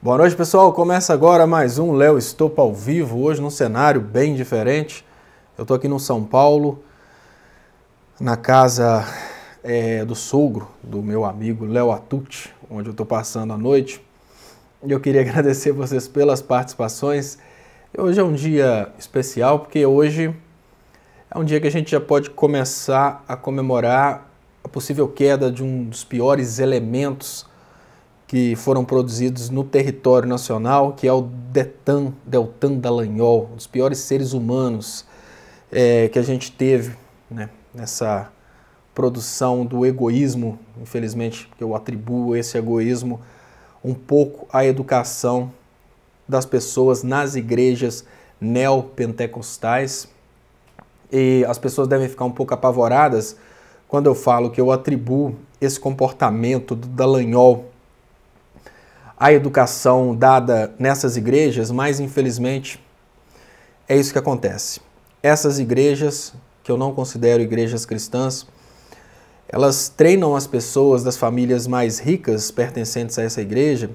Boa noite, pessoal. Começa agora mais um Léo Stoppa ao vivo, hoje num cenário bem diferente. Eu estou aqui no São Paulo, na casa do sogro do meu amigo Léo Atucci, onde eu estou passando a noite. E eu queria agradecer vocês pelas participações. Hoje é um dia especial, porque hoje é um dia que a gente já pode começar a comemorar a possível queda de um dos piores elementos que foram produzidos no território nacional, que é o Deltan Dallagnol, um dos piores seres humanos que a gente teve, né, nessa produção do egoísmo, infelizmente, que eu atribuo esse egoísmo um pouco à educação das pessoas nas igrejas neopentecostais. E as pessoas devem ficar um pouco apavoradas quando eu falo que eu atribuo esse comportamento do Dallagnol a educação dada nessas igrejas, mas infelizmente é isso que acontece. Essas igrejas, que eu não considero igrejas cristãs, elas treinam as pessoas das famílias mais ricas pertencentes a essa igreja.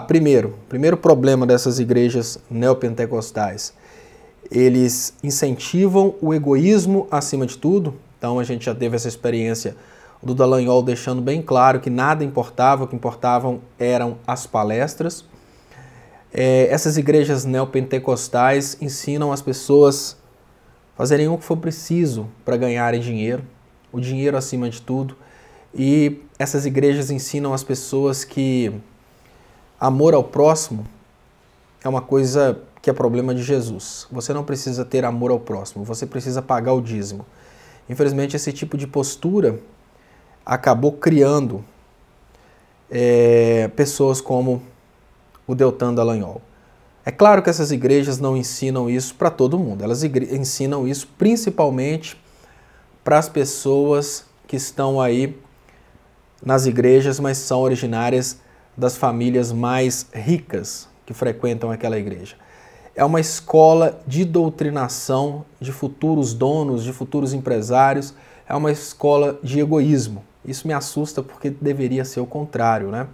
Primeiro problema dessas igrejas neopentecostais, eles incentivam o egoísmo acima de tudo. Então a gente já teve essa experiência do Dallagnol deixando bem claro que nada importava, o que importavam eram as palestras. Essas igrejas neopentecostais ensinam as pessoas a fazerem o que for preciso para ganharem dinheiro, o dinheiro acima de tudo. E essas igrejas ensinam as pessoas que amor ao próximo é uma coisa que é problema de Jesus. Você não precisa ter amor ao próximo, você precisa pagar o dízimo. Infelizmente, esse tipo de postura acabou criando pessoas como o Deltan Dallagnol. É claro que essas igrejas não ensinam isso para todo mundo, elas ensinam isso principalmente para as pessoas que estão aí nas igrejas, mas são originárias das famílias mais ricas que frequentam aquela igreja. É uma escola de doutrinação de futuros donos, de futuros empresários, é uma escola de egoísmo. Isso me assusta porque deveria ser o contrário, né?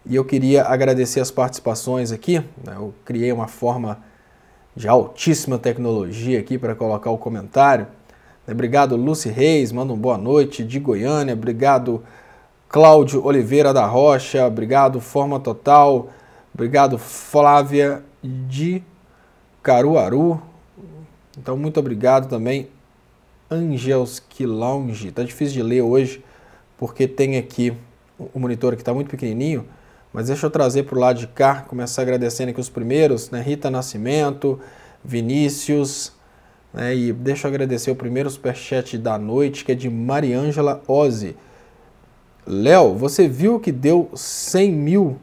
E eu queria agradecer as participações aqui. Eu criei uma forma de altíssima tecnologia aqui para colocar o comentário. Obrigado, Lucy Reis, manda uma boa noite, de Goiânia. Obrigado, Cláudio Oliveira da Rocha. Obrigado, Forma Total. Obrigado, Flávia de Caruaru. Então, muito obrigado também, Angelski Lounge. Tá difícil de ler hoje, porque tem aqui o monitor que está muito pequenininho, mas deixa eu trazer para o lado de cá, começar agradecendo aqui os primeiros, né? Rita Nascimento, Vinícius, né? E deixa eu agradecer o primeiro superchat da noite, que é de Mariângela Ozzi. Léo, você viu que deu 100 mil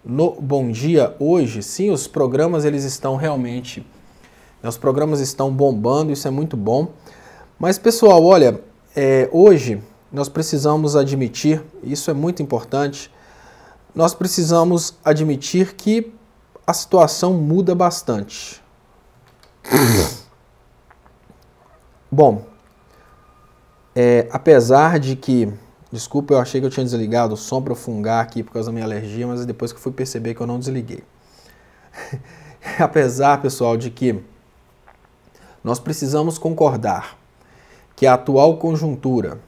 no Bom Dia hoje? Sim, os programas eles estão realmente, os programas estão bombando, isso é muito bom. Mas pessoal, olha, hoje nós precisamos admitir, isso é muito importante, nós precisamos admitir que a situação muda bastante. Bom, apesar de que, desculpa, eu achei que eu tinha desligado o som para eu fungar aqui por causa da minha alergia, mas depois que eu fui perceber que eu não desliguei. Apesar, pessoal, de que nós precisamos concordar que a atual conjuntura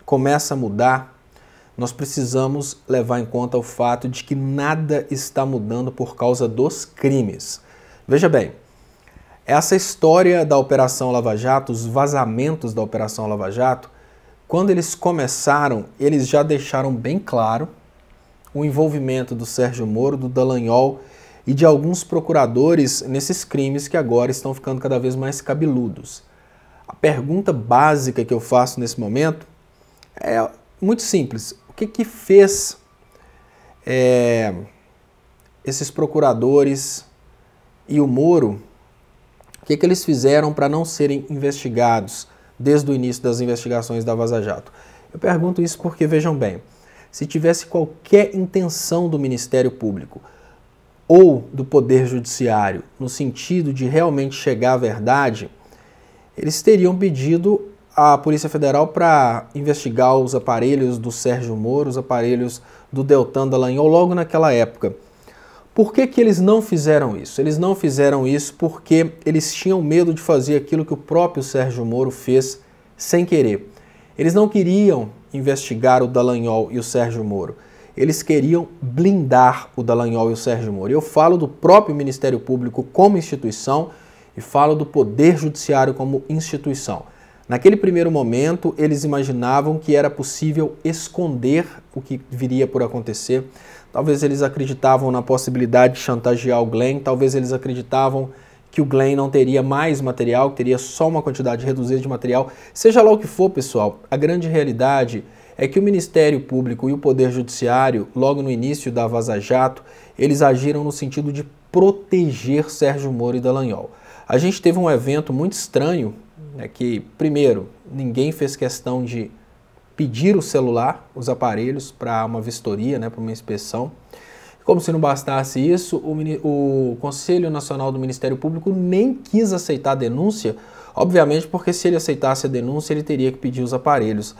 começa a mudar, nós precisamos levar em conta o fato de que nada está mudando por causa dos crimes. Veja bem, essa história da Operação Lava Jato, os vazamentos da Operação Lava Jato, quando eles começaram, eles já deixaram bem claro o envolvimento do Sérgio Moro, do Dallagnol e de alguns procuradores nesses crimes que agora estão ficando cada vez mais cabeludos. A pergunta básica que eu faço nesse momento é muito simples. O que fez esses procuradores e o Moro, o que eles fizeram para não serem investigados desde o início das investigações da Vaza Jato? Eu pergunto isso porque, vejam bem, se tivesse qualquer intenção do Ministério Público ou do Poder Judiciário no sentido de realmente chegar à verdade, eles teriam pedido a Polícia Federal para investigar os aparelhos do Sérgio Moro, os aparelhos do Deltan Dallagnol logo naquela época. Por que que eles não fizeram isso? Eles não fizeram isso porque eles tinham medo de fazer aquilo que o próprio Sérgio Moro fez sem querer. Eles não queriam investigar o Dallagnol e o Sérgio Moro. Eles queriam blindar o Dallagnol e o Sérgio Moro. Eu falo do próprio Ministério Público como instituição e falo do Poder Judiciário como instituição. Naquele primeiro momento, eles imaginavam que era possível esconder o que viria por acontecer. Talvez eles acreditavam na possibilidade de chantagear o Glenn, talvez eles acreditavam que o Glenn não teria mais material, que teria só uma quantidade reduzida de material. Seja lá o que for, pessoal, a grande realidade é que o Ministério Público e o Poder Judiciário, logo no início da Vaza Jato, eles agiram no sentido de proteger Sérgio Moro e Dallagnol. A gente teve um evento muito estranho, que, primeiro, ninguém fez questão de pedir o celular, os aparelhos, para uma vistoria, para uma inspeção. Como se não bastasse isso, o Conselho Nacional do Ministério Público nem quis aceitar a denúncia, obviamente porque se ele aceitasse a denúncia, ele teria que pedir os aparelhos.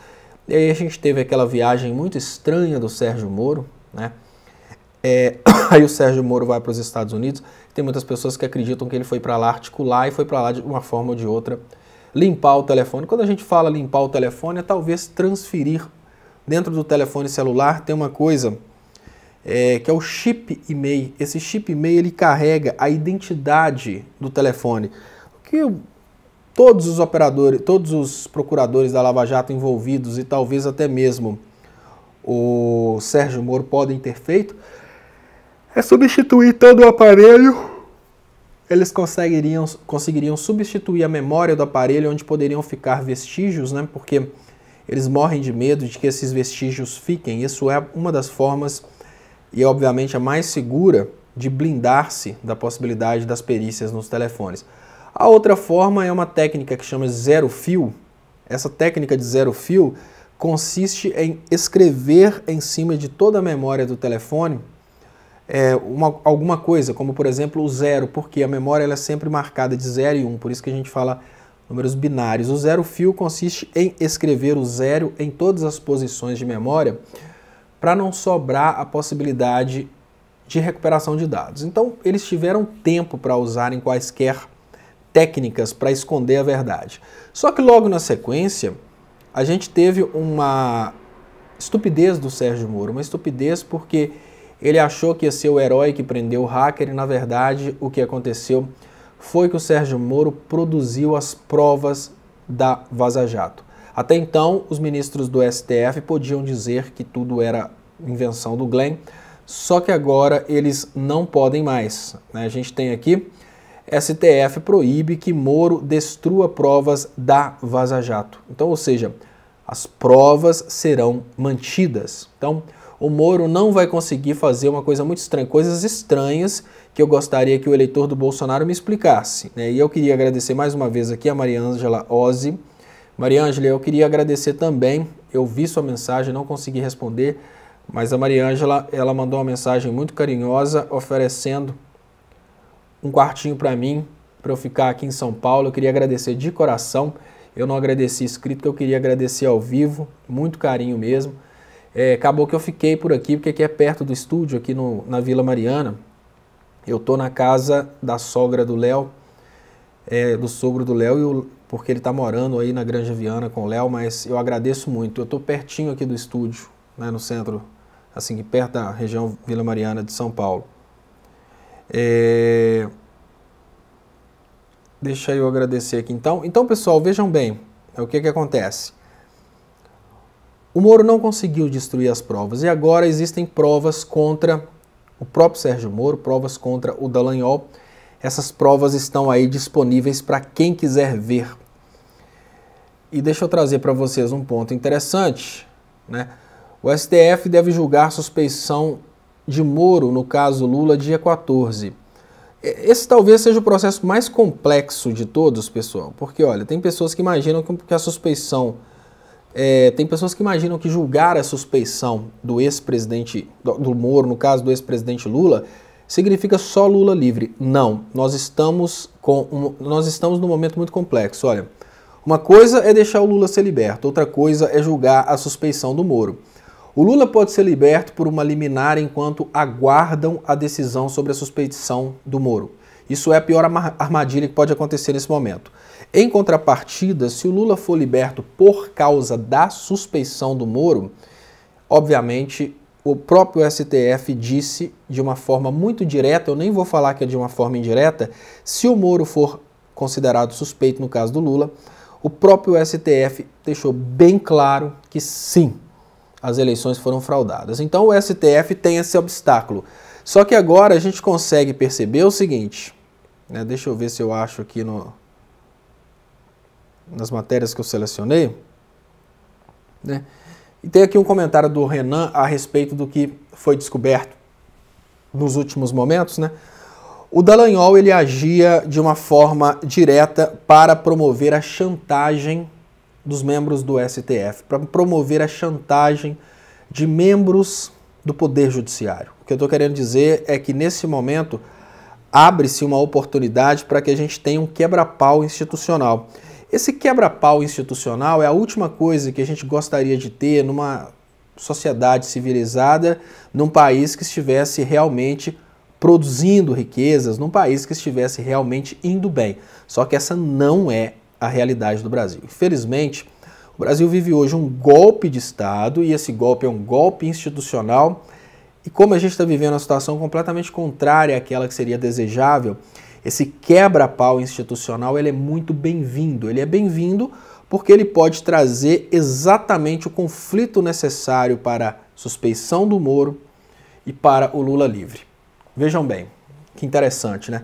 E aí a gente teve aquela viagem muito estranha do Sérgio Moro, aí o Sérgio Moro vai para os Estados Unidos, tem muitas pessoas que acreditam que ele foi para lá articular e foi para lá de uma forma ou de outra limpar o telefone. Quando a gente fala limpar o telefone, é talvez transferir dentro do telefone celular. Tem uma coisa que é o chip e-mail. Esse chip e-mail ele carrega a identidade do telefone. Que todos os operadores, todos os procuradores da Lava Jato envolvidos e talvez até mesmo o Sérgio Moro podem ter feito é substituir todo o aparelho. Eles conseguiriam substituir a memória do aparelho onde poderiam ficar vestígios, porque eles morrem de medo de que esses vestígios fiquem. Isso é uma das formas, e obviamente a mais segura, de blindar-se da possibilidade das perícias nos telefones. A outra forma é uma técnica que chama zero fio. Essa técnica de zero fio consiste em escrever em cima de toda a memória do telefone alguma coisa, como por exemplo o zero, porque a memória ela é sempre marcada de 0 e 1, por isso que a gente fala números binários. O zero fio consiste em escrever o zero em todas as posições de memória para não sobrar a possibilidade de recuperação de dados. Então eles tiveram tempo para usarem quaisquer técnicas para esconder a verdade. Só que logo na sequência a gente teve uma estupidez do Sérgio Moro, uma estupidez porque ele achou que ia ser o herói que prendeu o hacker e, na verdade, o que aconteceu foi que o Sérgio Moro produziu as provas da Vaza Jato. Até então, os ministros do STF podiam dizer que tudo era invenção do Glenn, só que agora eles não podem mais. A gente tem aqui, STF proíbe que Moro destrua provas da Vaza Jato. Então, ou seja, as provas serão mantidas. Então, o Moro não vai conseguir fazer uma coisa muito estranha, coisas estranhas que eu gostaria que o eleitor do Bolsonaro me explicasse. E eu queria agradecer mais uma vez aqui a Mariângela Ozzi. Mariângela, eu queria agradecer também, eu vi sua mensagem, não consegui responder, mas a Mariângela, ela mandou uma mensagem muito carinhosa, oferecendo um quartinho para mim, para eu ficar aqui em São Paulo. Eu queria agradecer de coração, eu não agradeci escrito, que eu queria agradecer ao vivo, muito carinho mesmo. Acabou que eu fiquei por aqui, porque aqui é perto do estúdio, aqui na Vila Mariana. Eu estou na casa da sogra do Léo, do sogro do Léo, porque ele está morando aí na Granja Viana com o Léo, mas eu agradeço muito. Eu estou pertinho aqui do estúdio, no centro, assim, perto da região Vila Mariana de São Paulo. Deixa eu agradecer aqui então. Então, pessoal, vejam bem, o que acontece. O Moro não conseguiu destruir as provas e agora existem provas contra o próprio Sérgio Moro, provas contra o Dallagnol. Essas provas estão aí disponíveis para quem quiser ver. E deixa eu trazer para vocês um ponto interessante, O STF deve julgar suspeição de Moro no caso Lula dia 14. Esse talvez seja o processo mais complexo de todos, pessoal, porque olha, tem pessoas que imaginam que a suspeição tem pessoas que imaginam que julgar a suspeição do ex-presidente, do Moro, no caso do ex-presidente Lula, significa só Lula livre. Não, nós estamos num momento muito complexo. Olha, Uma coisa é deixar o Lula ser liberto, outra coisa é julgar a suspeição do Moro. O Lula pode ser liberto por uma liminar enquanto aguardam a decisão sobre a suspeição do Moro. Isso é a pior armadilha que pode acontecer nesse momento. Em contrapartida, se o Lula for liberto por causa da suspeição do Moro, obviamente o próprio STF disse de uma forma muito direta, eu nem vou falar que é de uma forma indireta, se o Moro for considerado suspeito no caso do Lula, o próprio STF deixou bem claro que sim, as eleições foram fraudadas. Então o STF tem esse obstáculo. Só que agora a gente consegue perceber o seguinte, né, deixa eu ver se eu acho aqui nas matérias que eu selecionei, né? E tem aqui um comentário do Renan a respeito do que foi descoberto nos últimos momentos, né? O Dallagnol, ele agia de uma forma direta para promover a chantagem dos membros do STF, para promover a chantagem de membros do Poder Judiciário. O que eu estou querendo dizer é que nesse momento abre-se uma oportunidade para que a gente tenha um quebra-pau institucional. Esse quebra-pau institucional é a última coisa que a gente gostaria de ter numa sociedade civilizada, num país que estivesse realmente produzindo riquezas, num país que estivesse realmente indo bem. Só que essa não é a realidade do Brasil. Infelizmente, o Brasil vive hoje um golpe de Estado e esse golpe é um golpe institucional. E como a gente está vivendo uma situação completamente contrária àquela que seria desejável, esse quebra-pau institucional ele é muito bem-vindo. Ele é bem-vindo porque ele pode trazer exatamente o conflito necessário para a suspeição do Moro e para o Lula livre. Vejam bem, que interessante, né?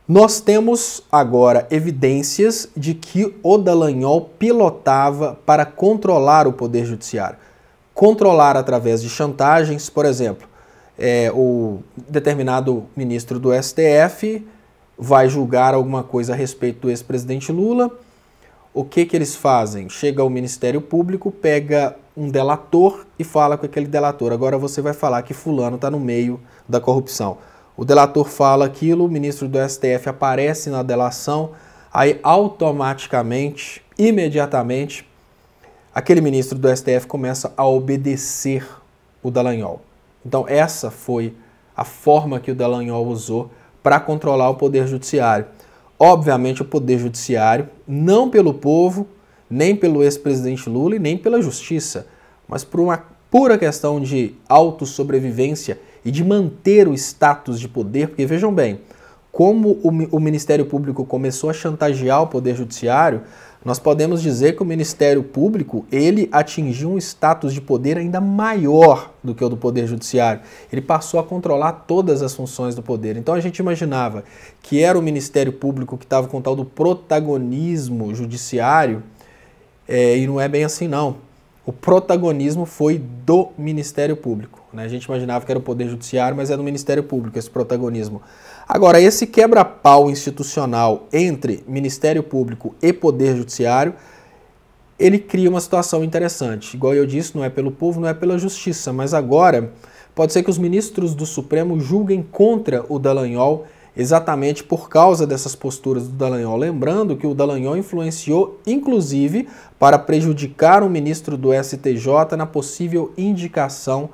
Nós temos agora evidências de que o Dallagnol pilotava para controlar o Poder Judiciário. Controlar através de chantagens, por exemplo, o determinado ministro do STF vai julgar alguma coisa a respeito do ex-presidente Lula. O que eles fazem? Chega ao Ministério Público, pega um delator e fala com aquele delator. Agora você vai falar que fulano está no meio da corrupção. O delator fala aquilo, o ministro do STF aparece na delação, aí automaticamente, imediatamente, aquele ministro do STF começa a obedecer o Dallagnol. Então essa foi a forma que o Dallagnol usou para controlar o Poder Judiciário. Obviamente o Poder Judiciário, não pelo povo, nem pelo ex-presidente Lula e nem pela justiça, mas por uma pura questão de autossobrevivência e de manter o status de poder, porque vejam bem, como o Ministério Público começou a chantagear o Poder Judiciário, nós podemos dizer que o Ministério Público ele atingiu um status de poder ainda maior do que o do Poder Judiciário. Ele passou a controlar todas as funções do poder. Então a gente imaginava que era o Ministério Público que estava com o tal do protagonismo judiciário, e não é bem assim não. O protagonismo foi do Ministério Público, né? A gente imaginava que era o Poder Judiciário, mas é do Ministério Público esse protagonismo. Agora, esse quebra-pau institucional entre Ministério Público e Poder Judiciário, ele cria uma situação interessante. Igual eu disse, não é pelo povo, não é pela justiça, mas agora pode ser que os ministros do Supremo julguem contra o Dallagnol exatamente por causa dessas posturas do Dallagnol. Lembrando que o Dallagnol influenciou, inclusive, para prejudicar o ministro do STJ na possível indicação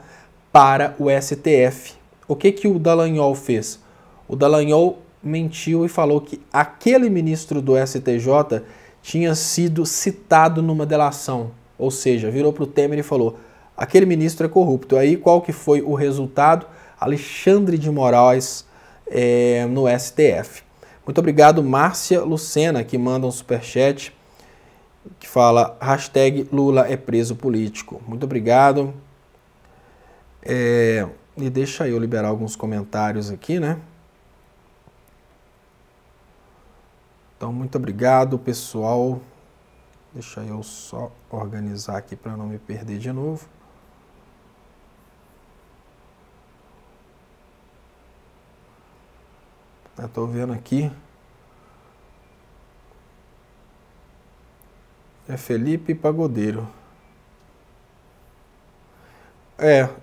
para o STF. O que o Dallagnol fez? O Dallagnol mentiu e falou que aquele ministro do STJ tinha sido citado numa delação. Ou seja, virou para o Temer e falou, aquele ministro é corrupto. Aí qual que foi o resultado? Alexandre de Moraes no STF. Muito obrigado, Márcia Lucena, que manda um superchat, que fala, #Lula é preso político. Muito obrigado. E deixa eu liberar alguns comentários aqui, né? Então, muito obrigado, pessoal. Deixa eu só organizar aqui para não me perder de novo. Eu estou vendo aqui. É Felipe Pagodeiro.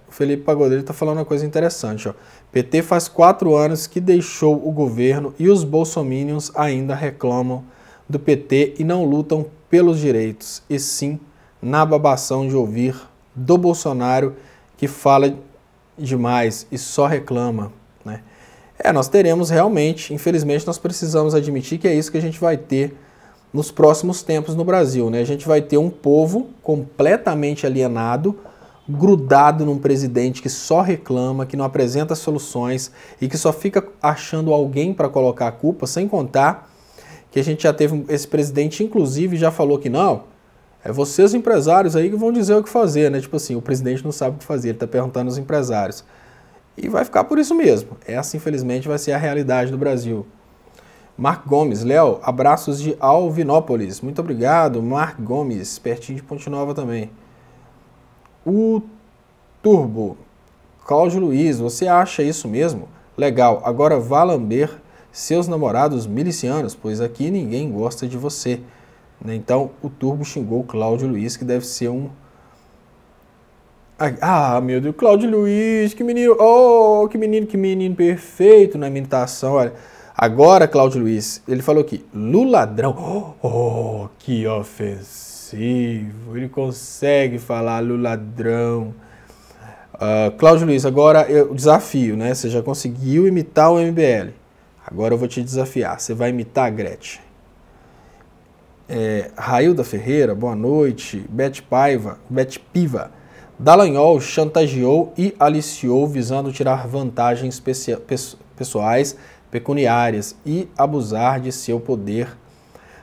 O Felipe Pagodeiro está falando uma coisa interessante. Ó. PT faz 4 anos que deixou o governo e os bolsominions ainda reclamam do PT e não lutam pelos direitos, e sim na babação de ouvir do Bolsonaro, que fala demais e só reclama, né? Nós teremos realmente, infelizmente, nós precisamos admitir que é isso que a gente vai ter nos próximos tempos no Brasil, né? A gente vai ter um povo completamente alienado, grudado num presidente que só reclama, que não apresenta soluções e que só fica achando alguém para colocar a culpa, sem contar que a gente já teve esse presidente, inclusive, já falou que não, é vocês empresários aí que vão dizer o que fazer, né? Tipo assim, o presidente não sabe o que fazer, ele está perguntando aos empresários. E vai ficar por isso mesmo. Essa, infelizmente, vai ser a realidade do Brasil. Marco Gomes, Léo, abraços de Alvinópolis. Muito obrigado, Marco Gomes, pertinho de Ponte Nova também. O Turbo, Cláudio Luiz, você acha isso mesmo? Legal, agora vá lamber seus namorados milicianos, pois aqui ninguém gosta de você. Então, o Turbo xingou o Cláudio Luiz, que deve ser um... Ah, meu Deus, Cláudio Luiz, que menino, oh, que menino perfeito na imitação, olha. Agora, Cláudio Luiz, ele falou aqui, Luladrão, oh, que ofensivo, ele consegue falar Luladrão. Cláudio Luiz, agora o desafio, né? Você já conseguiu imitar o MBL, agora eu vou te desafiar, você vai imitar a Gretchen. Railda Ferreira, boa noite, Beth Piva, Dallagnol chantageou e aliciou visando tirar vantagens pessoais, pecuniárias e abusar de seu poder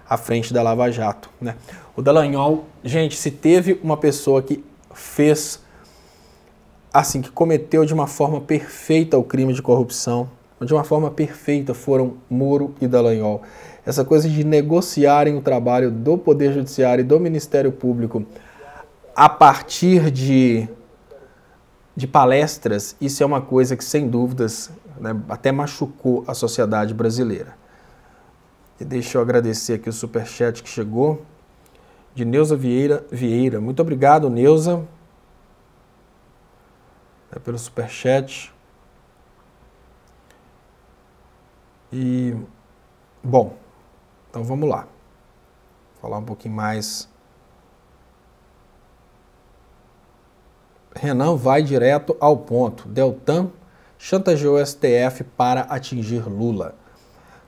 à frente da Lava Jato, né? O Dallagnol, gente, se teve uma pessoa que fez, assim, que cometeu de uma forma perfeita o crime de corrupção, de uma forma perfeita foram Moro e Dallagnol. Essa coisa de negociarem o trabalho do Poder Judiciário e do Ministério Público a partir de palestras, isso é uma coisa que, sem dúvidas, né, até machucou a sociedade brasileira. E deixa eu agradecer aqui o superchat que chegou, de Neuza Vieira. Muito obrigado, Neuza, pelo superchat. E, bom, então vamos lá. Falar um pouquinho mais. Renan vai direto ao ponto. Deltan chantageou o STF para atingir Lula.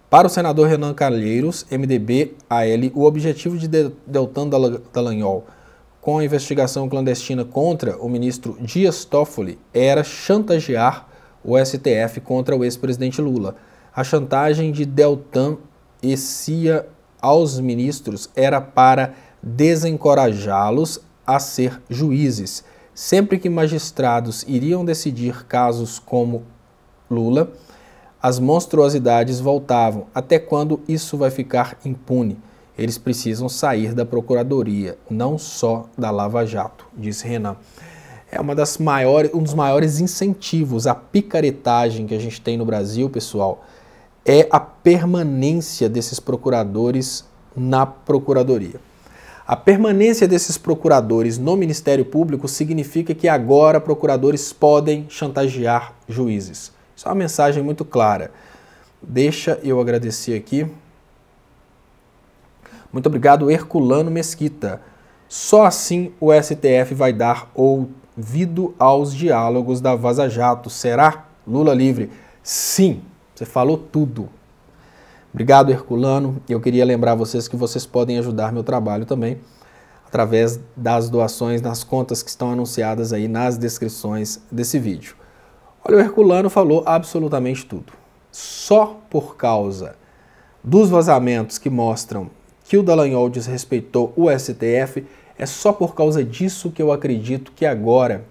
Para o senador Renan Calheiros, MDB, AL, o objetivo de Deltan Dallagnol com a investigação clandestina contra o ministro Dias Toffoli era chantagear o STF contra o ex-presidente Lula. A chantagem de Deltan e Cia aos ministros era para desencorajá-los a ser juízes. Sempre que magistrados iriam decidir casos como Lula, as monstruosidades voltavam. Até quando isso vai ficar impune? Eles precisam sair da Procuradoria, não só da Lava Jato, disse Renan. É um dos maiores incentivos à picaretagem que a gente tem no Brasil, pessoal, é a permanência desses procuradores na Procuradoria. A permanência desses procuradores no Ministério Público significa que agora procuradores podem chantagear juízes. Isso é uma mensagem muito clara. Deixa eu agradecer aqui. Muito obrigado, Herculano Mesquita. Só assim o STF vai dar ouvido aos diálogos da Vaza Jato. Será? Lula livre? Sim, você falou tudo. Obrigado, Herculano. Eu queria lembrar vocês que vocês podem ajudar meu trabalho também através das doações nas contas que estão anunciadas aí nas descrições desse vídeo. Olha, o Herculano falou absolutamente tudo. Só por causa dos vazamentos que mostram que o Dallagnol desrespeitou o STF, é só por causa disso que eu acredito que agora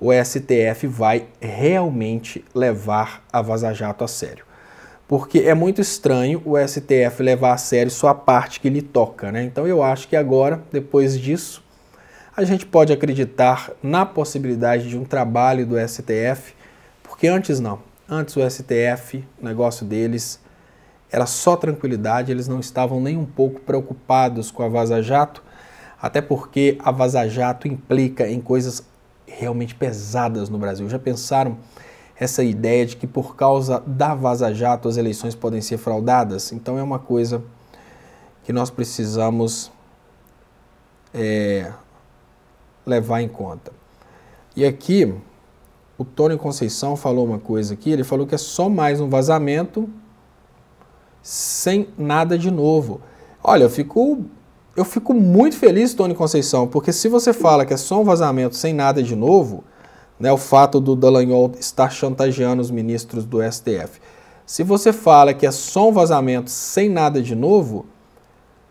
o STF vai realmente levar a Vaza Jato a sério. Porque é muito estranho o STF levar a sério só a parte que lhe toca, né? Então eu acho que agora, depois disso, a gente pode acreditar na possibilidade de um trabalho do STF, porque antes não. Antes o STF, o negócio deles era só tranquilidade, eles não estavam nem um pouco preocupados com a Vaza Jato, até porque a Vaza Jato implica em coisas realmente pesadas no Brasil. Já pensaram essa ideia de que por causa da Vaza Jato as eleições podem ser fraudadas? Então é uma coisa que nós precisamos levar em conta. E aqui, o Tony Conceição falou uma coisa aqui, ele falou que é só mais um vazamento sem nada de novo. Olha, eu fico muito feliz, Tony Conceição, porque se você fala que é só um vazamento sem nada de novo, né, o fato do Dallagnol estar chantageando os ministros do STF, se você fala que é só um vazamento sem nada de novo,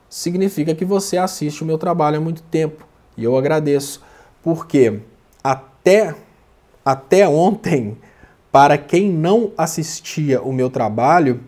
significa que você assiste o meu trabalho há muito tempo. E eu agradeço, porque até ontem, para quem não assistia o meu trabalho,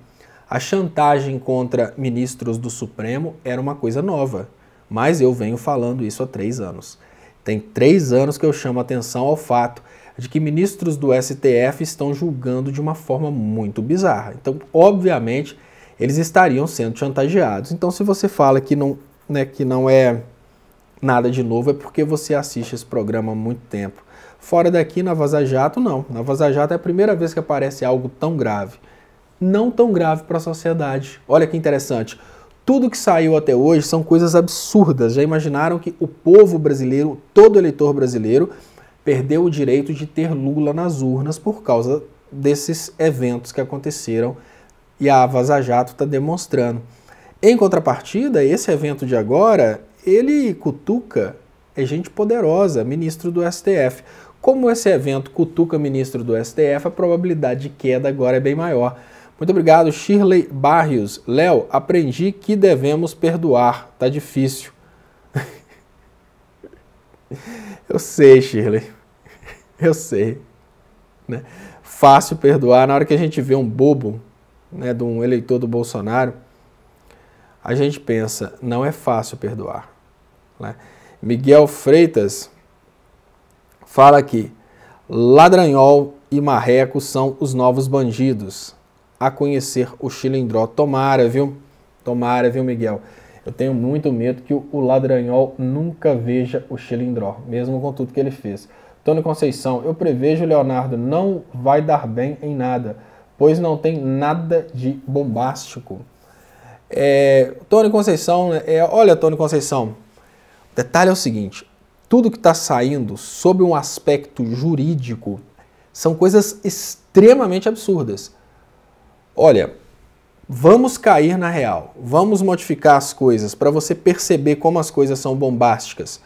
a chantagem contra ministros do Supremo era uma coisa nova. Mas eu venho falando isso há 3 anos. Tem 3 anos que eu chamo a atenção ao fato de que ministros do STF estão julgando de uma forma muito bizarra. Então, obviamente, eles estariam sendo chantageados. Então, se você fala que não é nada de novo, é porque você assiste esse programa há muito tempo. Fora daqui, na Vaza Jato, não. Na Vaza Jato é a primeira vez que aparece algo tão grave. Não tão grave para a sociedade. Olha que interessante. Tudo que saiu até hoje são coisas absurdas. Já imaginaram que o povo brasileiro, todo eleitor brasileiro, perdeu o direito de ter Lula nas urnas por causa desses eventos que aconteceram e a Vaza Jato está demonstrando. Em contrapartida, esse evento de agora, ele cutuca gente poderosa, ministro do STF. Como esse evento cutuca ministro do STF, a probabilidade de queda agora é bem maior. Muito obrigado, Shirley Barrios. Léo, aprendi que devemos perdoar. Tá difícil. Eu sei, Shirley. Eu sei. Né? Fácil perdoar. Na hora que a gente vê um bobo, né, de um eleitor do Bolsonaro, a gente pensa, não é fácil perdoar. Né? Miguel Freitas fala aqui, Ladranhol e Marreco são os novos bandidos. A conhecer o Chilindró. Tomara, viu, Miguel? Eu tenho muito medo que o Ladranhol nunca veja o Chilindró, mesmo com tudo que ele fez. Tony Conceição, eu prevejo, Leonardo, não vai dar bem em nada, pois não tem nada de bombástico. Tony Conceição, olha, Tony Conceição, o detalhe é o seguinte, tudo que está saindo sob um aspecto jurídico são coisas extremamente absurdas. Olha, vamos cair na real, vamos modificar as coisas para você perceber como as coisas são bombásticas.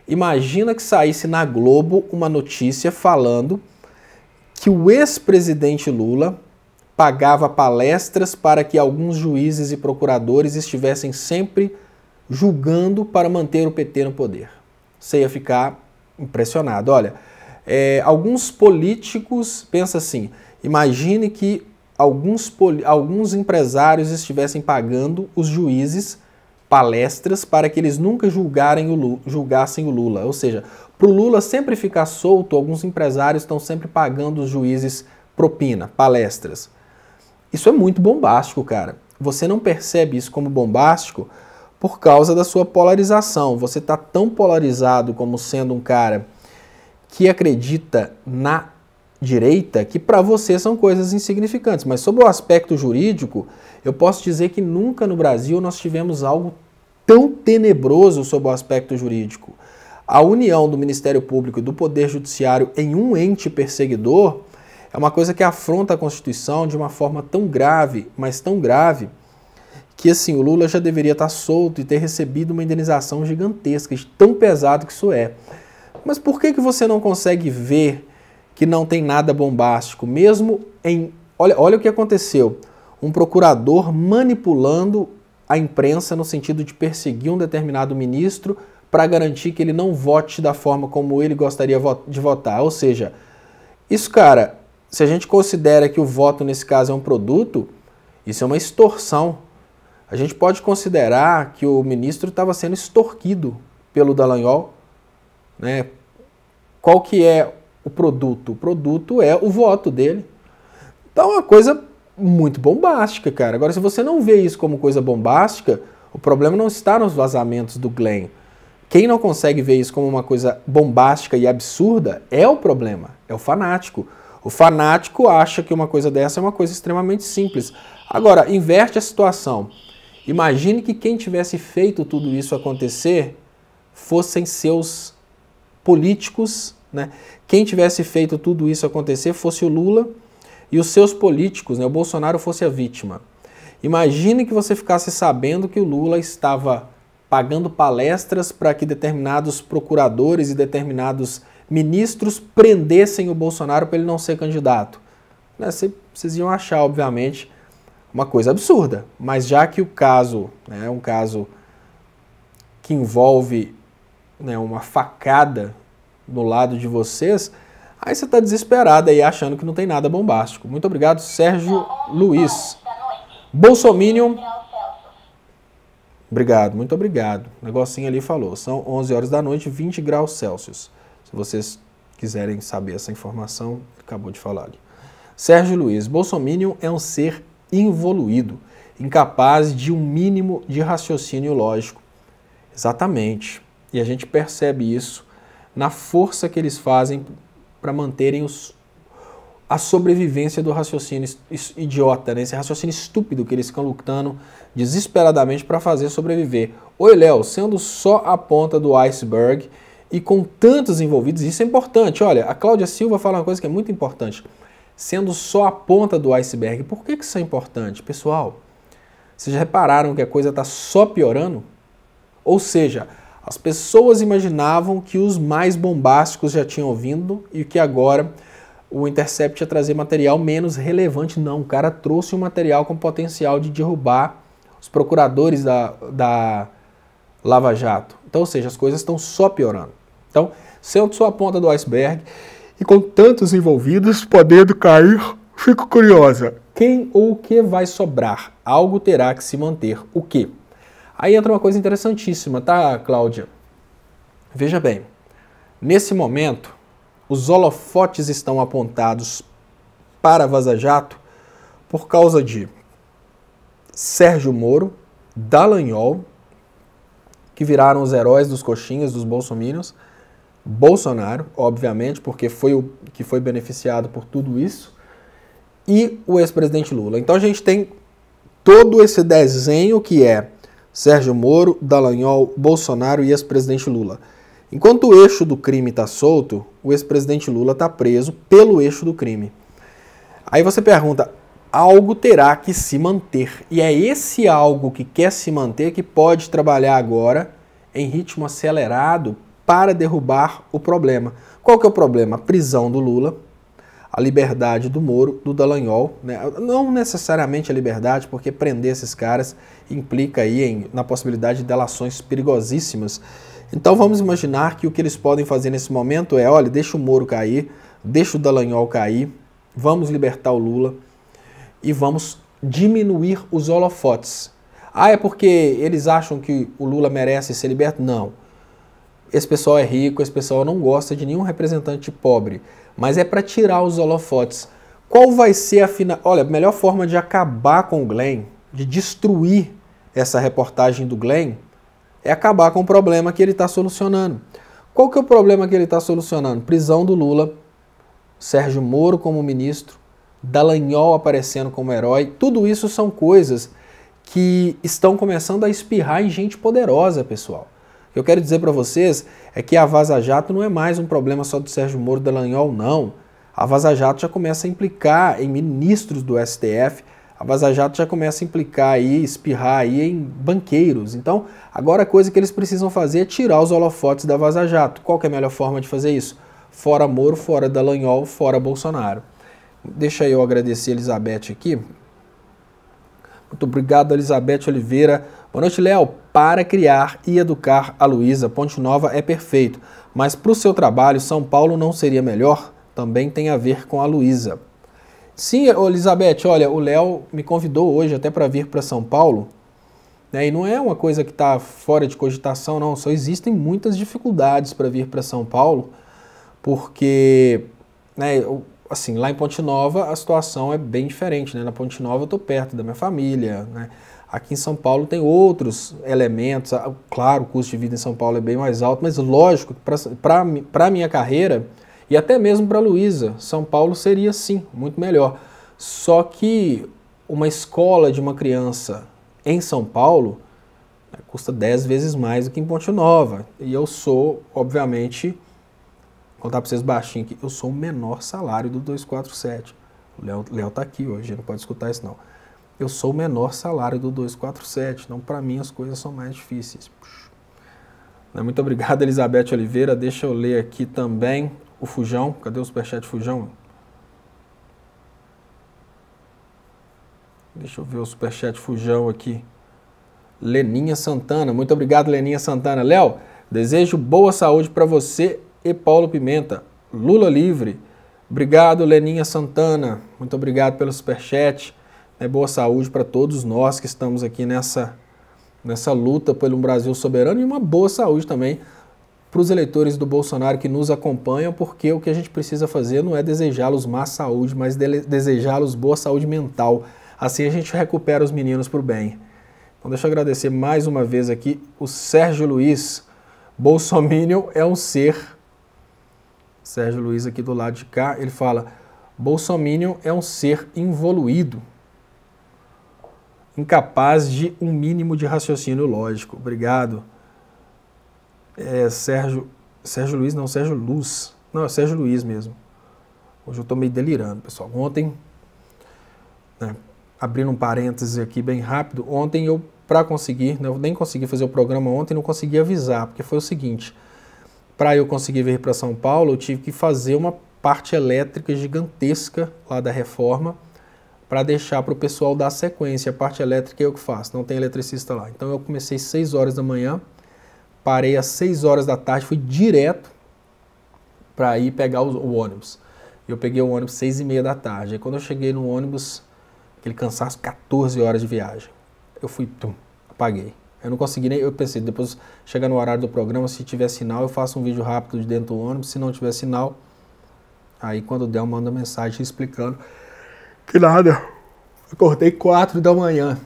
Imagina que saísse na Globo uma notícia falando que o ex-presidente Lula pagava palestras para que alguns juízes e procuradores estivessem sempre julgando para manter o PT no poder. Você ia ficar impressionado. Olha, alguns políticos, pensa assim, imagine que alguns empresários estivessem pagando os juízes palestras para que eles nunca julgassem o Lula. Ou seja, para o Lula sempre ficar solto, alguns empresários estão sempre pagando os juízes propina, palestras. Isso é muito bombástico, cara. Você não percebe isso como bombástico por causa da sua polarização. Você está tão polarizado como sendo um cara que acredita na direita, que para você são coisas insignificantes. Mas sob o aspecto jurídico, eu posso dizer que nunca no Brasil nós tivemos algo tão tenebroso sob o aspecto jurídico. A união do Ministério Público e do Poder Judiciário em um ente perseguidor é uma coisa que afronta a Constituição de uma forma tão grave, mas tão grave, que assim, o Lula já deveria estar solto e ter recebido uma indenização gigantesca, de tão pesado que isso é. Mas por que você não consegue ver que não tem nada bombástico, mesmo em... Olha o que aconteceu. Um procurador manipulando a imprensa no sentido de perseguir um determinado ministro para garantir que ele não vote da forma como ele gostaria de votar. Ou seja, isso, cara, se a gente considera que o voto nesse caso é um produto, isso é uma extorsão. A gente pode considerar que o ministro estava sendo extorquido pelo Dallagnol, né? Qual que é o produto? O produto é o voto dele. Então é uma coisa muito bombástica, cara. Agora, se você não vê isso como coisa bombástica, o problema não está nos vazamentos do Glenn. Quem não consegue ver isso como uma coisa bombástica e absurda é o problema, é o fanático. O fanático acha que uma coisa dessa é uma coisa extremamente simples. Agora, inverte a situação. Imagine que quem tivesse feito tudo isso acontecer fossem seus políticos, né? Quem tivesse feito tudo isso acontecer fosse o Lula e os seus políticos, né? O Bolsonaro fosse a vítima. Imagine que você ficasse sabendo que o Lula estava pagando palestras para que determinados procuradores e determinados ministros prendessem o Bolsonaro para ele não ser candidato. Né? Vocês iam achar, obviamente, uma coisa absurda, mas já que o caso, né, é um caso que envolve, né, uma facada no lado de vocês, aí você está desesperado aí achando que não tem nada bombástico. Muito obrigado, Sérgio Luiz. Bolsominion. Obrigado, muito obrigado. O negocinho ali falou, são 11 horas da noite, 20 graus Celsius. Se vocês quiserem saber essa informação, acabou de falar ali. Sérgio Luiz, Bolsominion é um ser involuído, incapaz de um mínimo de raciocínio lógico. Exatamente. E a gente percebe isso na força que eles fazem para manterem a sobrevivência do raciocínio idiota, né? Esse raciocínio estúpido que eles ficam lutando desesperadamente para fazer sobreviver. Oi, Léo, sendo só a ponta do iceberg e com tantos envolvidos, isso é importante. Olha, a Cláudia Silva fala uma coisa que é muito importante. Sendo só a ponta do iceberg. Por que isso é importante? Pessoal, vocês já repararam que a coisa está só piorando? Ou seja, as pessoas imaginavam que os mais bombásticos já tinham vindo e que agora o Intercept ia trazer material menos relevante. Não, o cara trouxe um material com potencial de derrubar os procuradores da Lava Jato. Então, ou seja, as coisas estão só piorando. Então, sendo só a ponta do iceberg e com tantos envolvidos podendo cair, fico curiosa. Quem ou o que vai sobrar? Algo terá que se manter. O quê? Aí entra uma coisa interessantíssima, tá, Cláudia? Veja bem, nesse momento, os holofotes estão apontados para a Vaza Jato por causa de Sérgio Moro, Dallagnol, que viraram os heróis dos coxinhas, dos bolsominions, Bolsonaro, obviamente, porque foi o que foi beneficiado por tudo isso, e o ex-presidente Lula. Então a gente tem todo esse desenho que é Sérgio Moro, Dallagnol, Bolsonaro e ex-presidente Lula. Enquanto o eixo do crime está solto, o ex-presidente Lula está preso pelo eixo do crime. Aí você pergunta, algo terá que se manter. E é esse algo que quer se manter que pode trabalhar agora em ritmo acelerado para derrubar o problema. Qual que é o problema? A prisão do Lula, a liberdade do Moro, do Dallagnol, né? Não necessariamente a liberdade, porque prender esses caras implica aí na possibilidade de delações perigosíssimas. Então vamos imaginar que o que eles podem fazer nesse momento é, olha, deixa o Moro cair, deixa o Dallagnol cair, vamos libertar o Lula e vamos diminuir os holofotes. Ah, é porque eles acham que o Lula merece ser liberto? Não. Esse pessoal é rico, esse pessoal não gosta de nenhum representante pobre, mas é para tirar os holofotes. Qual vai ser Olha, a melhor forma de acabar com o Glenn, de destruir essa reportagem do Glenn, é acabar com o problema que ele está solucionando. Qual que é o problema que ele está solucionando? Prisão do Lula, Sérgio Moro como ministro, Dallagnol aparecendo como herói. Tudo isso são coisas que estão começando a espirrar em gente poderosa, pessoal. O que eu quero dizer para vocês é que a Vaza Jato não é mais um problema só do Sérgio Moro e Dallagnol, não. A Vaza Jato já começa a implicar em ministros do STF, a Vaza Jato já começa a implicar aí, espirrar aí em banqueiros. Então, agora a coisa que eles precisam fazer é tirar os holofotes da Vaza Jato. Qual que é a melhor forma de fazer isso? Fora Moro, fora Dallagnol, fora Bolsonaro. Deixa eu agradecer a Elizabeth aqui. Muito obrigado, Elizabeth Oliveira. Boa noite, Léo. Para criar e educar a Luísa, Ponte Nova é perfeito. Mas para o seu trabalho, São Paulo não seria melhor? Também tem a ver com a Luísa. Sim, Elizabeth, olha, o Léo me convidou hoje até para vir para São Paulo. Né, e não é uma coisa que está fora de cogitação, não. Só existem muitas dificuldades para vir para São Paulo, porque, né, assim, lá em Ponte Nova a situação é bem diferente, né? Na Ponte Nova eu estou perto da minha família, né? Aqui em São Paulo tem outros elementos. Claro, o custo de vida em São Paulo é bem mais alto, mas lógico que para a minha carreira e até mesmo para a Luísa, São Paulo seria sim muito melhor. Só que uma escola de uma criança em São Paulo, custa 10 vezes mais do que em Ponte Nova. E eu sou, obviamente, vou contar para vocês baixinho aqui, eu sou o menor salário do 247. O Léo tá aqui hoje, não pode escutar isso não. Eu sou o menor salário do 247, então para mim as coisas são mais difíceis. Muito obrigado, Elizabeth Oliveira. Deixa eu ler aqui também o Fujão. Cadê o superchat Fujão? Deixa eu ver o superchat Fujão aqui. Leninha Santana. Muito obrigado, Leninha Santana. Léo, desejo boa saúde para você e Paulo Pimenta. Lula livre. Obrigado, Leninha Santana. Muito obrigado pelo superchat. Boa saúde para todos nós que estamos aqui nessa luta pelo Brasil soberano, e uma boa saúde também para os eleitores do Bolsonaro que nos acompanham, porque o que a gente precisa fazer não é desejá-los má saúde, mas desejá-los boa saúde mental. Assim a gente recupera os meninos para o bem. Então deixa eu agradecer mais uma vez aqui o Sérgio Luiz. Bolsominion é um ser. Sérgio Luiz aqui do lado de cá, ele fala: Bolsominion é um ser involuído, incapaz de um mínimo de raciocínio lógico. Obrigado. Sérgio Luiz, não, Sérgio Luz. Não, é Sérgio Luiz mesmo. Hoje eu estou meio delirando, pessoal. Ontem, abrindo um parêntese aqui bem rápido, ontem eu, para conseguir, eu nem consegui fazer o programa ontem, não consegui avisar, porque foi o seguinte: para eu conseguir vir para São Paulo, eu tive que fazer uma parte elétrica gigantesca lá da reforma, para deixar para o pessoal dar sequência. A parte elétrica é eu que faço, não tem eletricista lá. Então eu comecei às 6 horas da manhã, parei às 6 horas da tarde, fui direto para ir pegar o ônibus. Eu peguei o ônibus às 6h30 da tarde. Aí quando eu cheguei no ônibus, aquele cansaço, 14 horas de viagem, eu fui, apaguei. Eu não consegui nem, eu pensei, depois chegar no horário do programa, se tiver sinal, eu faço um vídeo rápido de dentro do ônibus. Se não tiver sinal, aí quando der eu mando uma mensagem explicando. Que nada, acordei 4 da manhã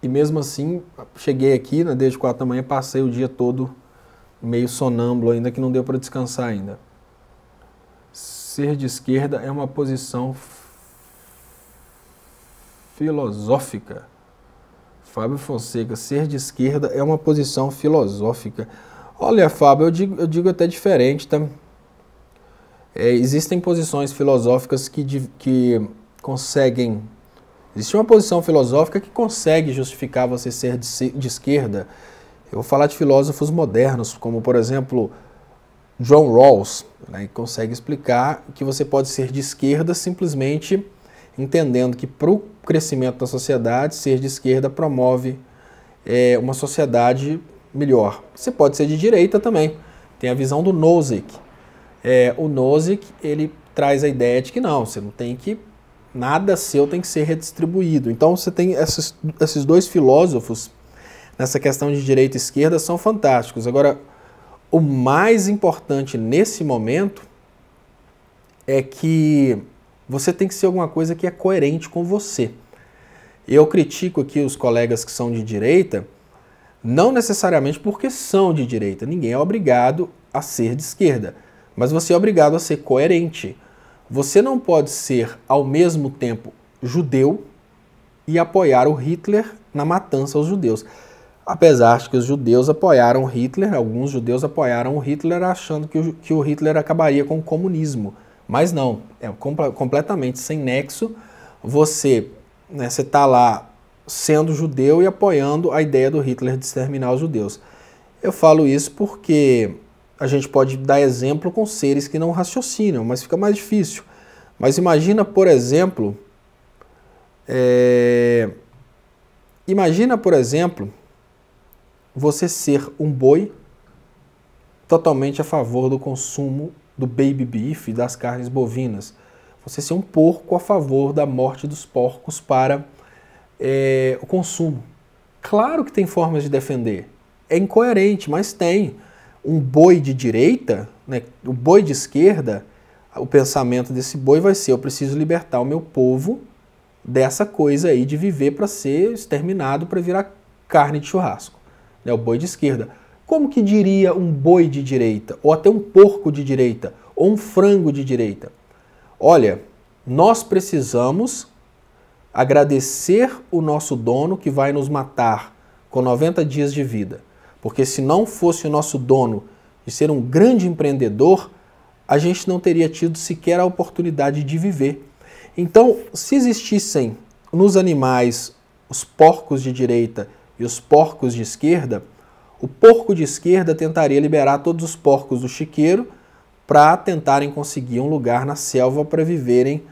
e mesmo assim cheguei aqui, desde 4 da manhã, passei o dia todo meio sonâmbulo ainda, que não deu para descansar ainda. Ser de esquerda é uma posição filosófica. Fábio Fonseca, ser de esquerda é uma posição filosófica. Olha, Fábio, eu digo até diferente, tá? Existem posições filosóficas que conseguem... Existe uma posição filosófica que consegue justificar você ser de esquerda. Eu vou falar de filósofos modernos, como, por exemplo, John Rawls, que consegue explicar que você pode ser de esquerda simplesmente entendendo que para o crescimento da sociedade, ser de esquerda promove uma sociedade melhor. Você pode ser de direita também. Tem a visão do Nozick. O Nozick, ele traz a ideia de que não, você não tem que... Nada seu tem que ser redistribuído. Então você tem esses dois filósofos nessa questão de direita e esquerda são fantásticos. Agora, o mais importante nesse momento é que você tem que ser alguma coisa que é coerente com você. Eu critico aqui os colegas que são de direita, não necessariamente porque são de direita. Ninguém é obrigado a ser de esquerda, mas você é obrigado a ser coerente. Você não pode ser, ao mesmo tempo, judeu e apoiar o Hitler na matança aos judeus. Apesar de que os judeus apoiaram Hitler, alguns judeus apoiaram o Hitler achando que o Hitler acabaria com o comunismo. Mas não, é completamente sem nexo. Você está lá sendo judeu e apoiando a ideia do Hitler de exterminar os judeus. Eu falo isso porque... A gente pode dar exemplo com seres que não raciocinam, mas fica mais difícil. Mas imagina, por exemplo, você ser um boi totalmente a favor do consumo do baby beef, das carnes bovinas. Você ser um porco a favor da morte dos porcos para o consumo. Claro que tem formas de defender. É incoerente, mas tem. Um boi de direita, o boi de esquerda, o pensamento desse boi vai ser: eu preciso libertar o meu povo dessa coisa aí de viver para ser exterminado, para virar carne de churrasco. O boi de esquerda. Como que diria um boi de direita? Ou até um porco de direita? Ou um frango de direita? Olha, nós precisamos agradecer o nosso dono que vai nos matar com 90 dias de vida. Porque se não fosse o nosso dono de ser um grande empreendedor, a gente não teria tido sequer a oportunidade de viver. Então, se existissem nos animais os porcos de direita e os porcos de esquerda, o porco de esquerda tentaria liberar todos os porcos do chiqueiro para tentarem conseguir um lugar na selva para viverem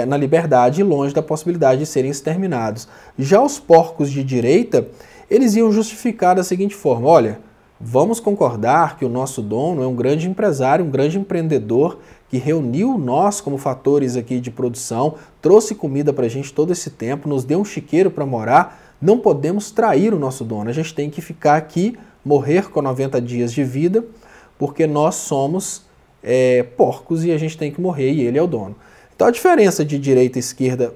na liberdade, longe da possibilidade de serem exterminados. Já os porcos de direita, eles iam justificar da seguinte forma: olha, vamos concordar que o nosso dono é um grande empresário, um grande empreendedor que reuniu nós como fatores aqui de produção, trouxe comida para a gente todo esse tempo, nos deu um chiqueiro para morar, não podemos trair o nosso dono, a gente tem que ficar aqui, morrer com 90 dias de vida, porque nós somos porcos e a gente tem que morrer e ele é o dono. Então a diferença de direita e esquerda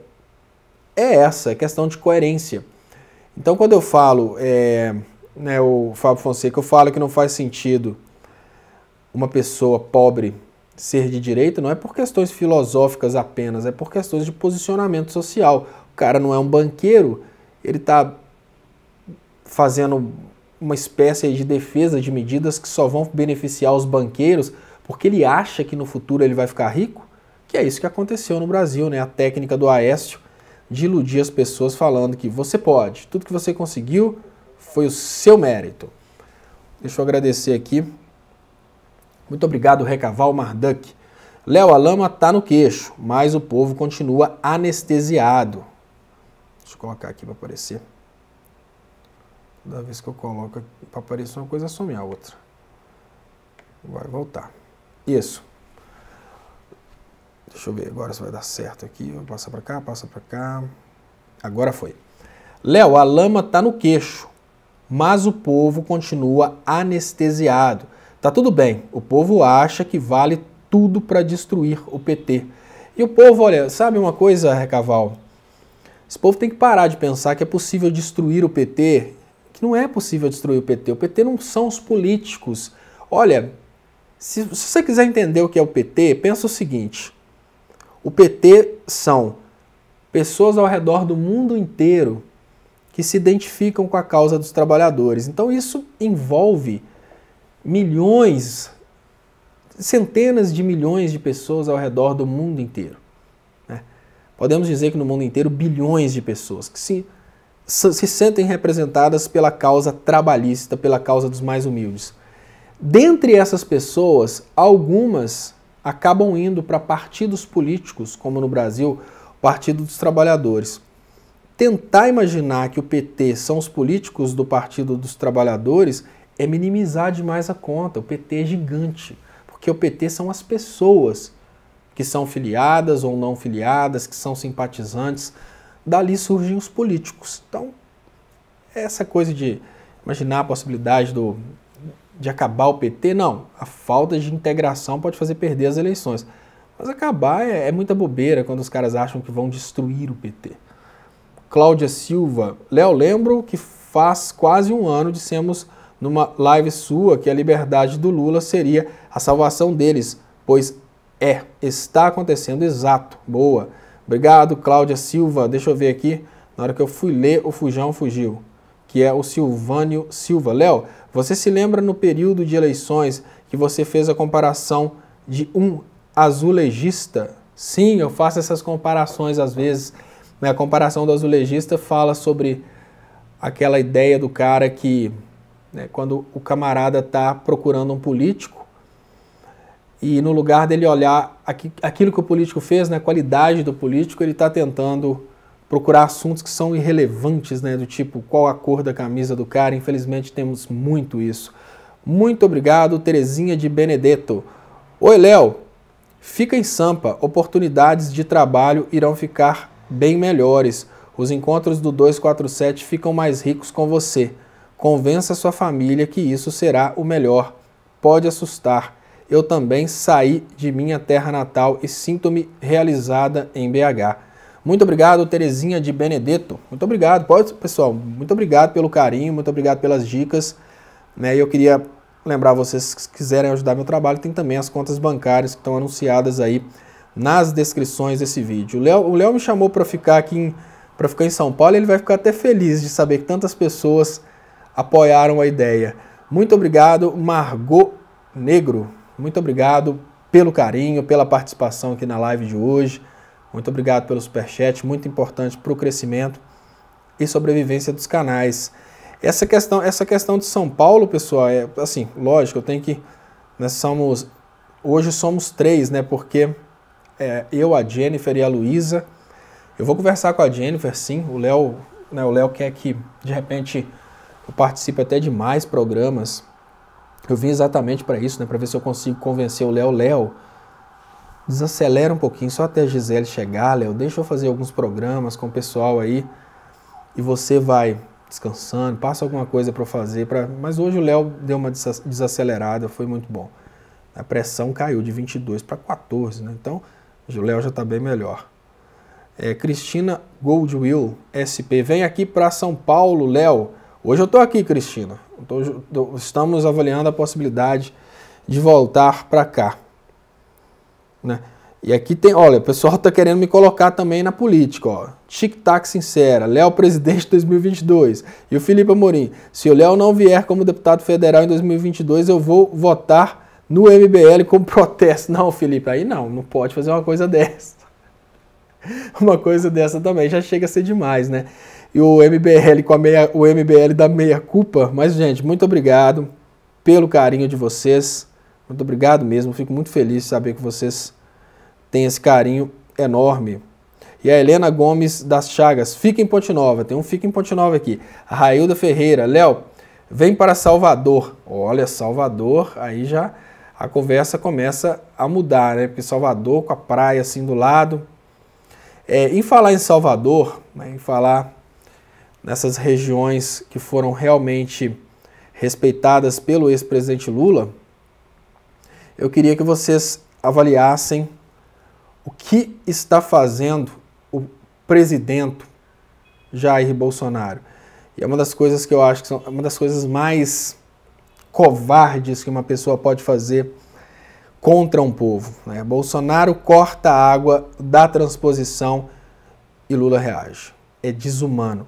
é essa, é questão de coerência. Então quando eu falo, o Fábio Fonseca, eu falo que não faz sentido uma pessoa pobre ser de direita, não é por questões filosóficas apenas, é por questões de posicionamento social. O cara não é um banqueiro, ele está fazendo uma espécie de defesa de medidas que só vão beneficiar os banqueiros, porque ele acha que no futuro ele vai ficar rico, que é isso que aconteceu no Brasil, né? A técnica do Aécio de iludir as pessoas falando que você pode, tudo que você conseguiu foi o seu mérito. Deixa eu agradecer aqui. Muito obrigado, Recaval Marduk. Léo, a lama tá no queixo, mas o povo continua anestesiado. Deixa eu colocar aqui para aparecer. Toda vez que eu coloco para aparecer uma coisa, some a outra. Vai voltar. Isso. Deixa eu ver agora se vai dar certo aqui. Passa para cá, passa para cá. Agora foi. Léo, a lama tá no queixo, mas o povo continua anestesiado. Tá tudo bem, o povo acha que vale tudo para destruir o PT. E o povo, olha, sabe uma coisa, Recaval? Esse povo tem que parar de pensar que é possível destruir o PT, que não é possível destruir o PT. O PT não são os políticos. Olha, se você quiser entender o que é o PT, pensa o seguinte: o PT são pessoas ao redor do mundo inteiro que se identificam com a causa dos trabalhadores. Então isso envolve milhões, centenas de milhões de pessoas ao redor do mundo inteiro. Né? Podemos dizer que no mundo inteiro bilhões de pessoas que se sentem representadas pela causa trabalhista, pela causa dos mais humildes. Dentre essas pessoas, algumas acabam indo para partidos políticos, como no Brasil, o Partido dos Trabalhadores. Tentar imaginar que o PT são os políticos do Partido dos Trabalhadores é minimizar demais a conta. O PT é gigante, porque o PT são as pessoas que são filiadas ou não filiadas, que são simpatizantes. Dali surgem os políticos. Então, essa coisa de imaginar a possibilidade de acabar o PT, não. A falta de integração pode fazer perder as eleições. Mas acabar é muita bobeira quando os caras acham que vão destruir o PT. Cláudia Silva. Léo, lembro que faz quase um ano dissemos numa live sua que a liberdade do Lula seria a salvação deles, pois está acontecendo, exato. Boa. Obrigado, Cláudia Silva. Deixa eu ver aqui, na hora que eu fui ler, o Fujão fugiu, que é o Silvânio Silva. Léo, você se lembra no período de eleições que você fez a comparação de um azulejista? Sim, eu faço essas comparações às vezes. A comparação do azulejista fala sobre aquela ideia do cara que, quando o camarada está procurando um político e no lugar dele olhar aquilo que o político fez, a qualidade do político, ele está tentando procurar assuntos que são irrelevantes, do tipo qual a cor da camisa do cara. Infelizmente temos muito isso. Muito obrigado, Terezinha de Benedetto. Oi, Léo, fica em Sampa, oportunidades de trabalho irão ficar bem melhores. Os encontros do 247 ficam mais ricos com você. Convença sua família que isso será o melhor. Pode assustar. Eu também saí de minha terra natal e sinto-me realizada em BH. Muito obrigado, Terezinha de Benedetto. Muito obrigado. Pessoal, muito obrigado pelo carinho, muito obrigado pelas dicas. Eu queria lembrar vocês que se quiserem ajudar meu trabalho, tem também as contas bancárias que estão anunciadas aí nas descrições desse vídeo. O Léo me chamou para ficar aqui para ficar em São Paulo, e ele vai ficar até feliz de saber que tantas pessoas apoiaram a ideia. Muito obrigado, Margot Negro. Muito obrigado pelo carinho, pela participação aqui na live de hoje. Muito obrigado pelo superchat, muito importante para o crescimento e sobrevivência dos canais. Essa questão de São Paulo, pessoal, é assim, lógico, hoje somos 3, né? Porque eu, a Jennifer e a Luísa. Eu vou conversar com a Jennifer, sim. O Léo quer que, de repente, eu participe até de mais programas. Eu vim exatamente para isso, né? Para ver se eu consigo convencer o Léo. Léo, desacelera um pouquinho, só até a Gisele chegar, Léo. Deixa eu fazer alguns programas com o pessoal aí. E você vai descansando, passa alguma coisa para eu fazer. Mas hoje o Léo deu uma desacelerada, foi muito bom. A pressão caiu de 22 para 14, né? Então, o Léo já está bem melhor. Cristina Goldwill, SP. Vem aqui para São Paulo, Léo. Hoje eu estou aqui, Cristina. Estamos avaliando a possibilidade de voltar para cá, né? E aqui tem, olha, o pessoal está querendo me colocar também na política, ó. Tic-tac sincera, Léo presidente 2022. E o Felipe Amorim, se o Léo não vier como deputado federal em 2022, eu vou votar no MBL como protesto. Não, Felipe, aí não pode fazer uma coisa dessa. Uma coisa dessa também já chega a ser demais, né? E o MBL o MBL da meia culpa. Mas, gente, muito obrigado pelo carinho de vocês. Muito obrigado mesmo. Fico muito feliz de saber que vocês têm esse carinho enorme. E a Helena Gomes das Chagas. Fica em Ponte Nova. Tem um Fica em Ponte Nova aqui. A Railda Ferreira. Léo, vem para Salvador. Olha, Salvador, aí já a conversa começa a mudar, né? Porque Salvador com a praia assim do lado. Em falar em Salvador, né, em falar nessas regiões que foram realmente respeitadas pelo ex-presidente Lula, eu queria que vocês avaliassem o que está fazendo o presidente Jair Bolsonaro. E é uma das coisas que eu acho que são uma das coisas mais covardes que uma pessoa pode fazer contra um povo, né? Bolsonaro corta a água da transposição e Lula reage. É desumano.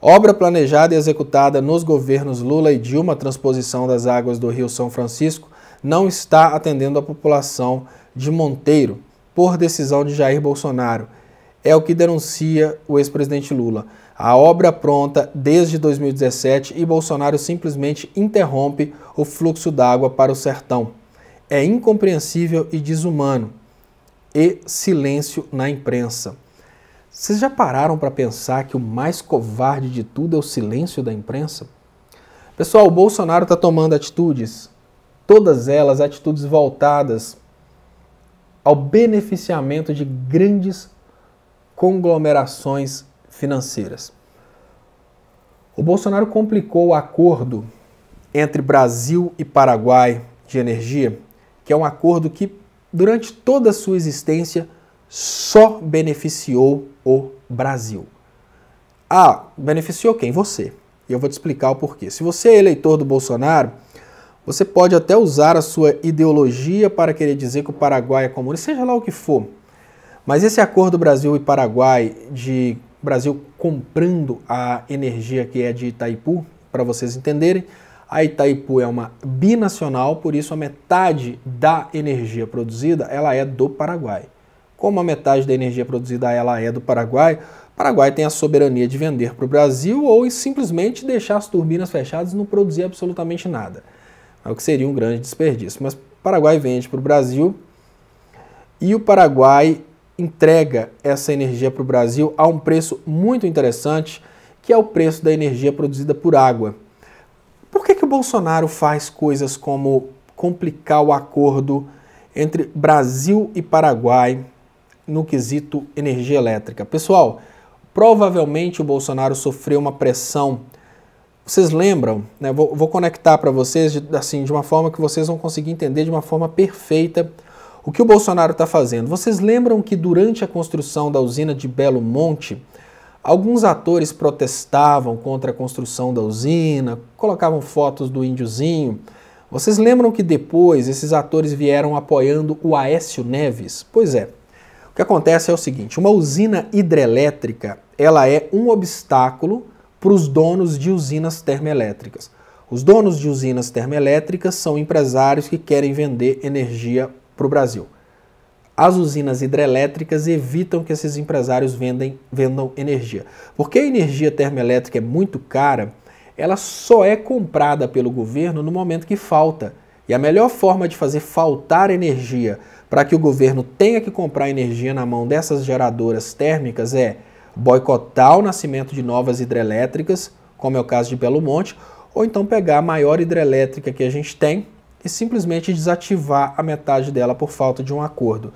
Obra planejada e executada nos governos Lula e Dilma, a transposição das águas do Rio São Francisco, não está atendendo a população de Monteiro, por decisão de Jair Bolsonaro. É o que denuncia o ex-presidente Lula. A obra pronta desde 2017 e Bolsonaro simplesmente interrompe o fluxo d'água para o sertão. É incompreensível e desumano. E silêncio na imprensa. Vocês já pararam para pensar que o mais covarde de tudo é o silêncio da imprensa? Pessoal, o Bolsonaro está tomando atitudes, todas elas atitudes voltadas ao beneficiamento de grandes conglomerações financeiras. O Bolsonaro complicou o acordo entre Brasil e Paraguai de energia, que é um acordo que, durante toda a sua existência, só beneficiou o Brasil. Beneficiou quem? Você. E eu vou te explicar o porquê. Se você é eleitor do Bolsonaro, você pode até usar a sua ideologia para querer dizer que o Paraguai é comunista, seja lá o que for. Mas esse acordo Brasil e Paraguai, de Brasil comprando a energia que é de Itaipu, para vocês entenderem, a Itaipu é uma binacional, por isso a metade da energia produzida ela é do Paraguai. Como a metade da energia produzida ela é do Paraguai, o Paraguai tem a soberania de vender para o Brasil ou simplesmente deixar as turbinas fechadas e não produzir absolutamente nada. É o que seria um grande desperdício. Mas o Paraguai vende para o Brasil e o Paraguai entrega essa energia para o Brasil a um preço muito interessante, que é o preço da energia produzida por água. Por que o Bolsonaro faz coisas como complicar o acordo entre Brasil e Paraguai no quesito energia elétrica? Pessoal, provavelmente o Bolsonaro sofreu uma pressão. Vocês lembram, né? Vou conectar para vocês assim, de uma forma que vocês vão conseguir entender de uma forma perfeita o que o Bolsonaro está fazendo. Vocês lembram que durante a construção da usina de Belo Monte, alguns atores protestavam contra a construção da usina, colocavam fotos do índiozinho. Vocês lembram que depois esses atores vieram apoiando o Aécio Neves? Pois é, que acontece é o seguinte, uma usina hidrelétrica, ela é um obstáculo para os donos de usinas termoelétricas. Os donos de usinas termoelétricas são empresários que querem vender energia para o Brasil. As usinas hidrelétricas evitam que esses empresários vendam energia. Porque a energia termoelétrica é muito cara, ela só é comprada pelo governo no momento que falta. E a melhor forma de fazer faltar energia para que o governo tenha que comprar energia na mão dessas geradoras térmicas é boicotar o nascimento de novas hidrelétricas, como é o caso de Belo Monte, ou então pegar a maior hidrelétrica que a gente tem e simplesmente desativar a metade dela por falta de um acordo.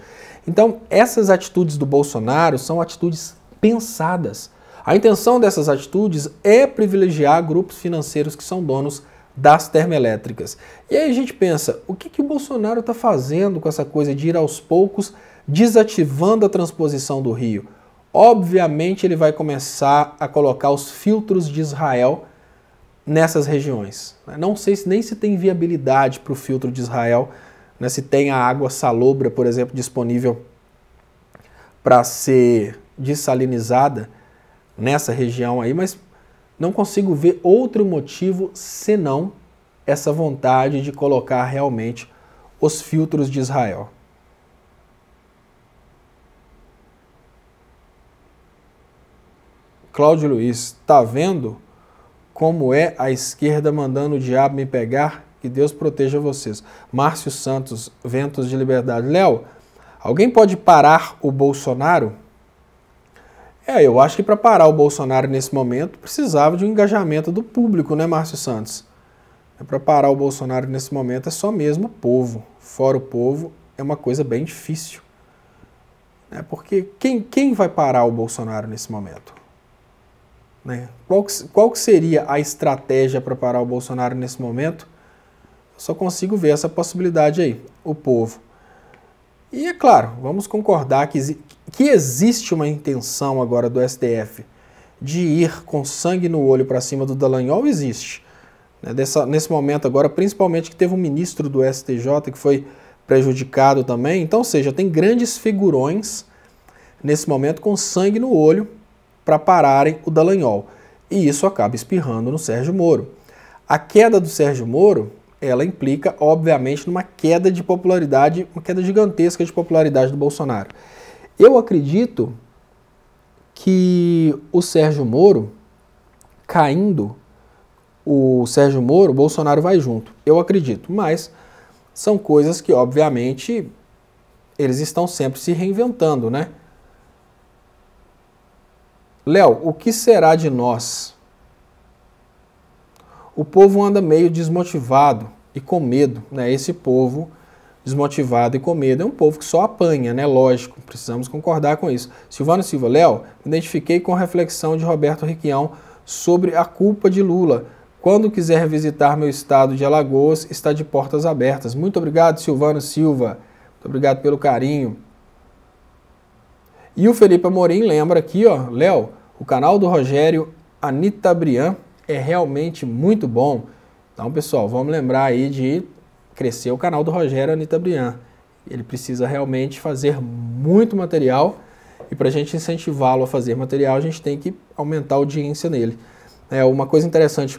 Então, essas atitudes do Bolsonaro são atitudes pensadas. A intenção dessas atitudes é privilegiar grupos financeiros que são donos das termoelétricas. E aí a gente pensa, o que o Bolsonaro está fazendo com essa coisa de ir aos poucos desativando a transposição do Rio? Obviamente ele vai começar a colocar os filtros de Israel nessas regiões. Não sei nem se tem viabilidade para o filtro de Israel, né, se tem a água salobra, por exemplo, disponível para ser dessalinizada nessa região aí, mas não consigo ver outro motivo senão essa vontade de colocar realmente os filtros de Israel. Cláudio Luiz, tá vendo como é a esquerda mandando o diabo me pegar? Que Deus proteja vocês. Márcio Santos, Ventos de Liberdade. Léo, alguém pode parar o Bolsonaro? Eu acho que para parar o Bolsonaro nesse momento precisava de um engajamento do público, né, Márcio Santos? Para parar o Bolsonaro nesse momento é só mesmo o povo. Fora o povo é uma coisa bem difícil. Porque quem vai parar o Bolsonaro nesse momento? Né? Qual que seria a estratégia para parar o Bolsonaro nesse momento? Eu só consigo ver essa possibilidade aí, o povo. E é claro, vamos concordar que existe uma intenção agora do STF de ir com sangue no olho para cima do Dallagnol, existe. Nesse momento agora, principalmente que teve um ministro do STJ que foi prejudicado também, então, ou seja, tem grandes figurões nesse momento com sangue no olho para pararem o Dallagnol. E isso acaba espirrando no Sérgio Moro. A queda do Sérgio Moro, ela implica, obviamente, numa queda de popularidade, uma queda gigantesca de popularidade do Bolsonaro. Eu acredito que o Sérgio Moro, caindo o Sérgio Moro, o Bolsonaro vai junto. Eu acredito, mas são coisas que, obviamente, eles estão sempre se reinventando, né? Léo, o que será de nós? O povo anda meio desmotivado e com medo, né? Esse povo desmotivado e com medo é um povo que só apanha, né? Lógico, precisamos concordar com isso. Silvano Silva, Léo, me identifiquei com a reflexão de Roberto Requião sobre a culpa de Lula. Quando quiser visitar meu estado de Alagoas, está de portas abertas. Muito obrigado, Silvano Silva. Muito obrigado pelo carinho. E o Felipe Amorim lembra aqui, ó, Léo, o canal do Rogério Anitta Brian é realmente muito bom. Então, pessoal, vamos lembrar aí de crescer o canal do Rogério Anitta Brian. Ele precisa realmente fazer muito material e para a gente incentivá-lo a fazer material, a gente tem que aumentar a audiência nele. Uma coisa interessante,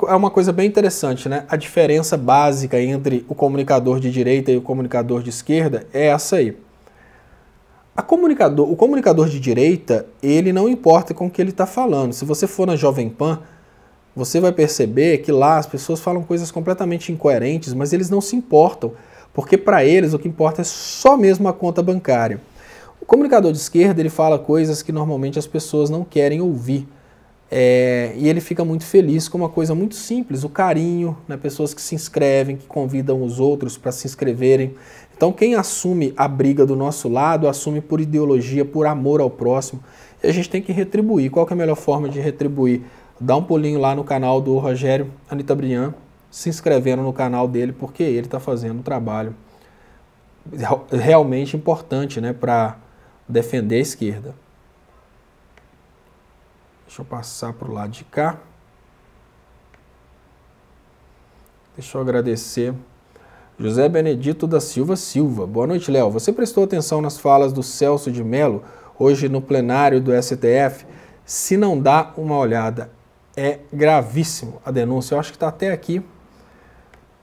é uma coisa bem interessante, né? A diferença básica entre o comunicador de direita e o comunicador de esquerda é essa aí. O comunicador de direita, ele não importa com o que ele está falando. Se você for na Jovem Pan, você vai perceber que lá as pessoas falam coisas completamente incoerentes, mas eles não se importam, porque para eles o que importa é só mesmo a conta bancária. O comunicador de esquerda, ele fala coisas que normalmente as pessoas não querem ouvir. E ele fica muito feliz com uma coisa muito simples, o carinho, né? Pessoas que se inscrevem, que convidam os outros para se inscreverem. Então quem assume a briga do nosso lado, assume por ideologia, por amor ao próximo. E a gente tem que retribuir. Qual que é a melhor forma de retribuir? Dá um pulinho lá no canal do Rogério Anitta Brian, se inscrevendo no canal dele, porque ele está fazendo um trabalho realmente importante, né, para defender a esquerda. Deixa eu passar para o lado de cá. Deixa eu agradecer. José Benedito da Silva Silva. Boa noite, Léo. Você prestou atenção nas falas do Celso de Mello, hoje no plenário do STF? Se não dá uma olhada, é gravíssimo a denúncia. Eu acho que está até aqui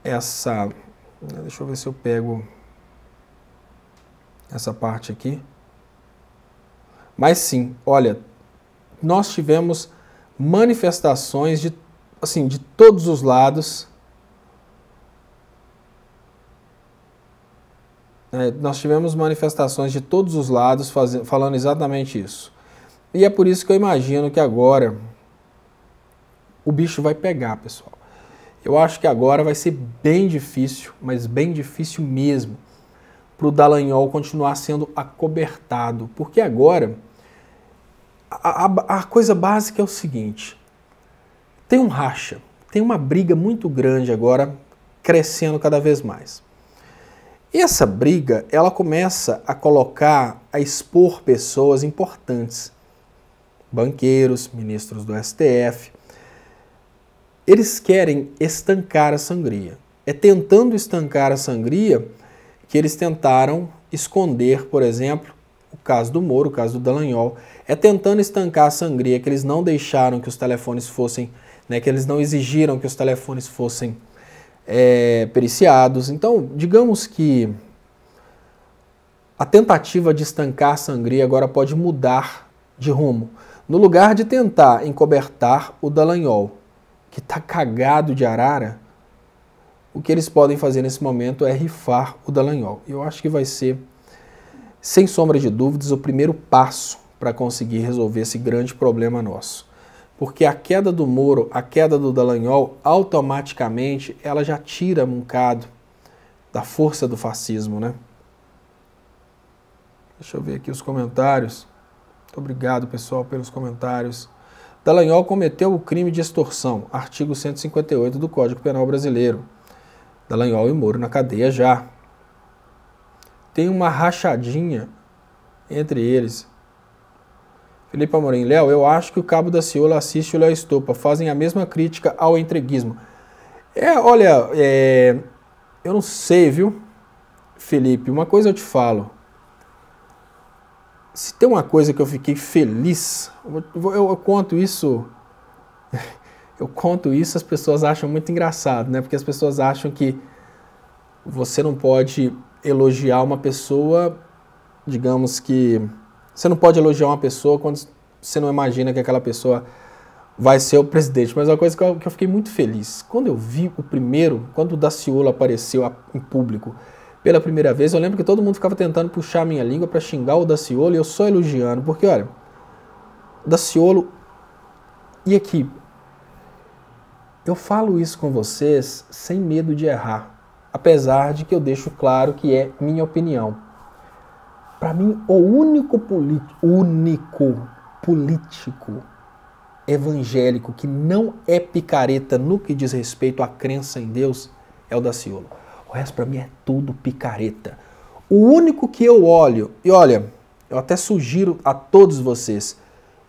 essa... Deixa eu ver se eu pego essa parte aqui. Mas sim, olha, nós tivemos manifestações de, assim, de todos os lados. Nós tivemos manifestações de todos os lados falando exatamente isso. E é por isso que eu imagino que agora o bicho vai pegar, pessoal. Eu acho que agora vai ser bem difícil, mas bem difícil mesmo, para o Dallagnol continuar sendo acobertado. Porque agora, a coisa básica é o seguinte, tem um racha, tem uma briga muito grande agora, crescendo cada vez mais. E essa briga, ela começa a colocar, a expor pessoas importantes, banqueiros, ministros do STF. Eles querem estancar a sangria. É tentando estancar a sangria que eles tentaram esconder, por exemplo, o caso do Moro, o caso do Dallagnol. É tentando estancar a sangria que eles não deixaram que os telefones fossem, que eles não exigiram que os telefones fossem periciados. Então, digamos que a tentativa de estancar a sangria agora pode mudar de rumo. No lugar de tentar encobertar o Dallagnol, que está cagado de arara, o que eles podem fazer nesse momento é rifar o Dallagnol. Eu acho que vai ser, sem sombra de dúvidas, o primeiro passo para conseguir resolver esse grande problema nosso. Porque a queda do Moro, a queda do Dallagnol, automaticamente ela já tira um bocado da força do fascismo, né? Deixa eu ver aqui os comentários. Muito obrigado, pessoal, pelos comentários. Dallagnol cometeu o crime de extorsão, artigo 158 do Código Penal Brasileiro. Dallagnol e Moro na cadeia já. Tem uma rachadinha entre eles. Felipe Amorim, Léo, eu acho que o Cabo Daciolo assiste o Léo Stoppa, fazem a mesma crítica ao entreguismo. Olha, eu não sei, viu, Felipe, uma coisa eu te falo. Se tem uma coisa que eu fiquei feliz, eu conto isso, as pessoas acham muito engraçado, né? Porque as pessoas acham que você não pode elogiar uma pessoa, digamos que você não pode elogiar uma pessoa quando você não imagina que aquela pessoa vai ser o presidente. Mas uma coisa que eu fiquei muito feliz, quando eu vi quando o Daciolo apareceu em público pela primeira vez, eu lembro que todo mundo ficava tentando puxar a minha língua para xingar o Daciolo e eu só elogiando, porque olha, o Daciolo, e aqui, eu falo isso com vocês sem medo de errar, apesar de que eu deixo claro que é minha opinião. Para mim, o único político evangélico que não é picareta no que diz respeito à crença em Deus é o Daciolo. O resto para mim é tudo picareta. O único que eu olho, e olha, eu até sugiro a todos vocês,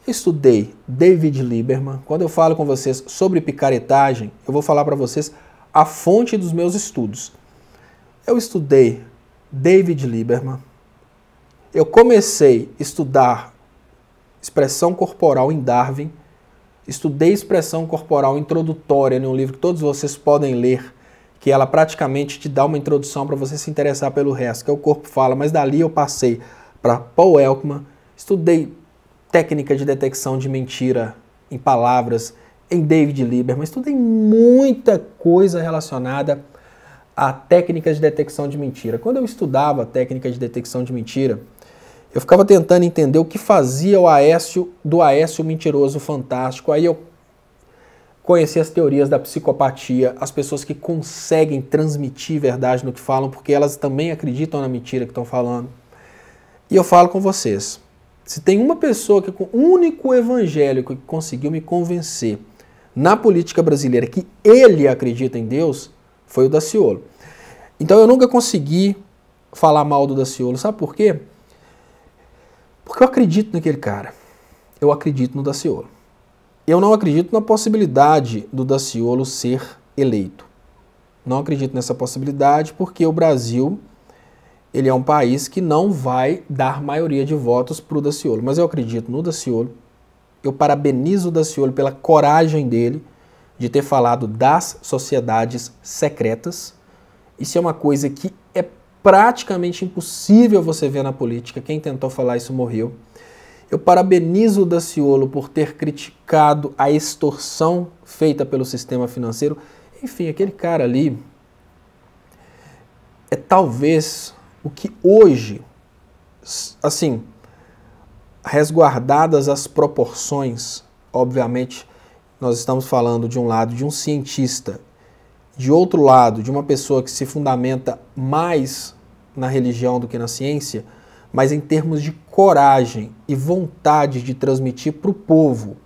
eu estudei David Lieberman. Quando eu falo com vocês sobre picaretagem, eu vou falar para vocês a fonte dos meus estudos. Eu estudei David Lieberman. Eu comecei a estudar expressão corporal em Darwin. Estudei expressão corporal introdutória em um livro que todos vocês podem ler, que ela praticamente te dá uma introdução para você se interessar pelo resto, que é o Corpo Fala, mas dali eu passei para Paul Elkman, estudei técnica de detecção de mentira em palavras em David Lieberman, estudei muita coisa relacionada a técnicas de detecção de mentira. Quando eu estudava técnica de detecção de mentira, eu ficava tentando entender o que fazia o Aécio do Aécio mentiroso fantástico, aí eu conhecer as teorias da psicopatia, as pessoas que conseguem transmitir verdade no que falam, porque elas também acreditam na mentira que estão falando. E eu falo com vocês, se tem uma pessoa, o único evangélico que conseguiu me convencer na política brasileira que ele acredita em Deus, foi o Daciolo. Então eu nunca consegui falar mal do Daciolo, sabe por quê? Porque eu acredito naquele cara, eu acredito no Daciolo. Eu não acredito na possibilidade do Daciolo ser eleito. Não acredito nessa possibilidade porque o Brasil ele é um país que não vai dar maioria de votos para o Daciolo. Mas eu acredito no Daciolo. Eu parabenizo o Daciolo pela coragem dele de ter falado das sociedades secretas. Isso é uma coisa que é praticamente impossível você ver na política. Quem tentou falar isso morreu. Eu parabenizo o Daciolo por ter criticado a extorsão feita pelo sistema financeiro. Enfim, aquele cara ali é talvez o que hoje, assim, resguardadas as proporções, obviamente, nós estamos falando de um lado de um cientista, de outro lado de uma pessoa que se fundamenta mais na religião do que na ciência, mas em termos de coragem e vontade de transmitir para o povo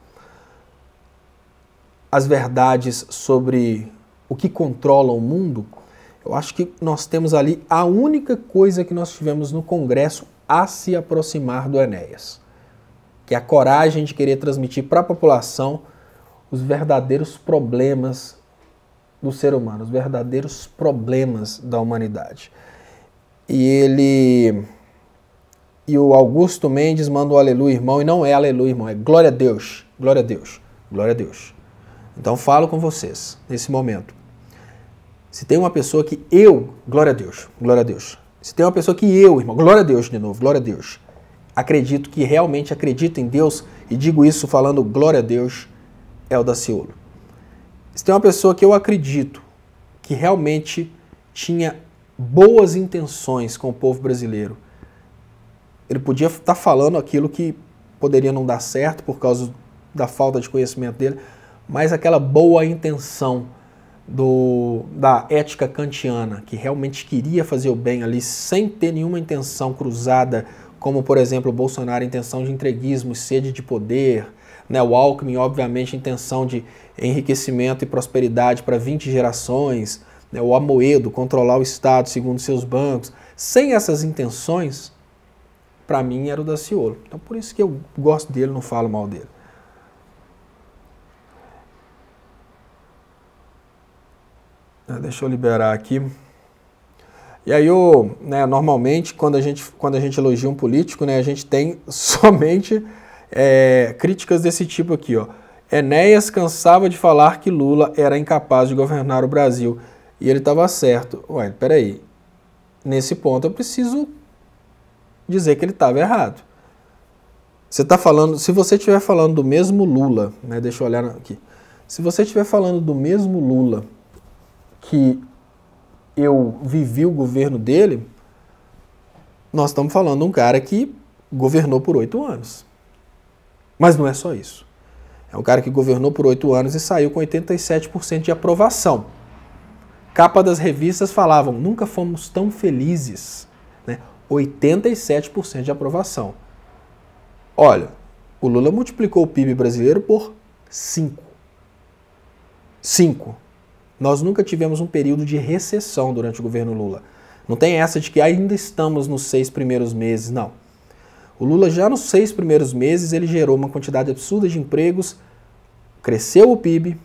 as verdades sobre o que controla o mundo, eu acho que nós temos ali a única coisa que nós tivemos no Congresso a se aproximar do Enéas, que é a coragem de querer transmitir para a população os verdadeiros problemas do ser humano, os verdadeiros problemas da humanidade. E o Augusto Mendes manda o aleluia, irmão, e não é aleluia, irmão, é glória a Deus, glória a Deus, glória a Deus. Então falo com vocês, nesse momento. Se tem uma pessoa que glória a Deus, glória a Deus. Se tem uma pessoa que irmão, glória a Deus de novo, glória a Deus. Acredito que realmente acredito em Deus, e digo isso falando glória a Deus, é o Daciolo. Se tem uma pessoa que eu acredito que realmente tinha boas intenções com o povo brasileiro, ele podia estar falando aquilo que poderia não dar certo por causa da falta de conhecimento dele, mas aquela boa intenção da ética kantiana, que realmente queria fazer o bem ali sem ter nenhuma intenção cruzada, como, por exemplo, o Bolsonaro, intenção de entreguismo e sede de poder, né? O Alckmin, obviamente, intenção de enriquecimento e prosperidade para 20 gerações, né? O Amoedo, controlar o Estado segundo seus bancos. Sem essas intenções, para mim, era o Daciolo. Então, por isso que eu gosto dele, não falo mal dele. Deixa eu liberar aqui. E aí, normalmente, quando a gente elogia um político, né, a gente tem somente críticas desse tipo aqui, ó. Enéas cansava de falar que Lula era incapaz de governar o Brasil. E ele estava certo. Ué, peraí. Nesse ponto eu preciso dizer que ele estava errado. Você está falando, se você estiver falando do mesmo Lula, né, deixa eu olhar aqui. Se você estiver falando do mesmo Lula que eu vivi o governo dele, nós estamos falando de um cara que governou por 8 anos. Mas não é só isso. É um cara que governou por 8 anos e saiu com 87% de aprovação. Capa das revistas falavam, nunca fomos tão felizes. Né? 87% de aprovação. Olha, o Lula multiplicou o PIB brasileiro por 5. 5. Nós nunca tivemos um período de recessão durante o governo Lula. Não tem essa de que ainda estamos nos 6 primeiros meses, não. O Lula já nos 6 primeiros meses ele gerou uma quantidade absurda de empregos, cresceu o PIB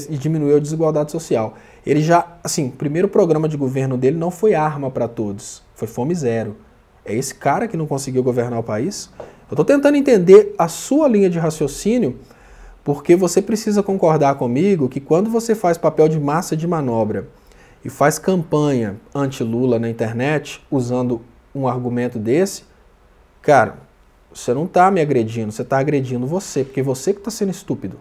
e diminuiu a desigualdade social. Ele já, assim, o primeiro programa de governo dele não foi arma para todos, foi fome zero. É esse cara que não conseguiu governar o país? Eu estou tentando entender a sua linha de raciocínio, porque você precisa concordar comigo que quando você faz papel de massa de manobra e faz campanha anti-Lula na internet, usando um argumento desse, cara, você não está me agredindo, você está agredindo você, porque você que está sendo estúpido.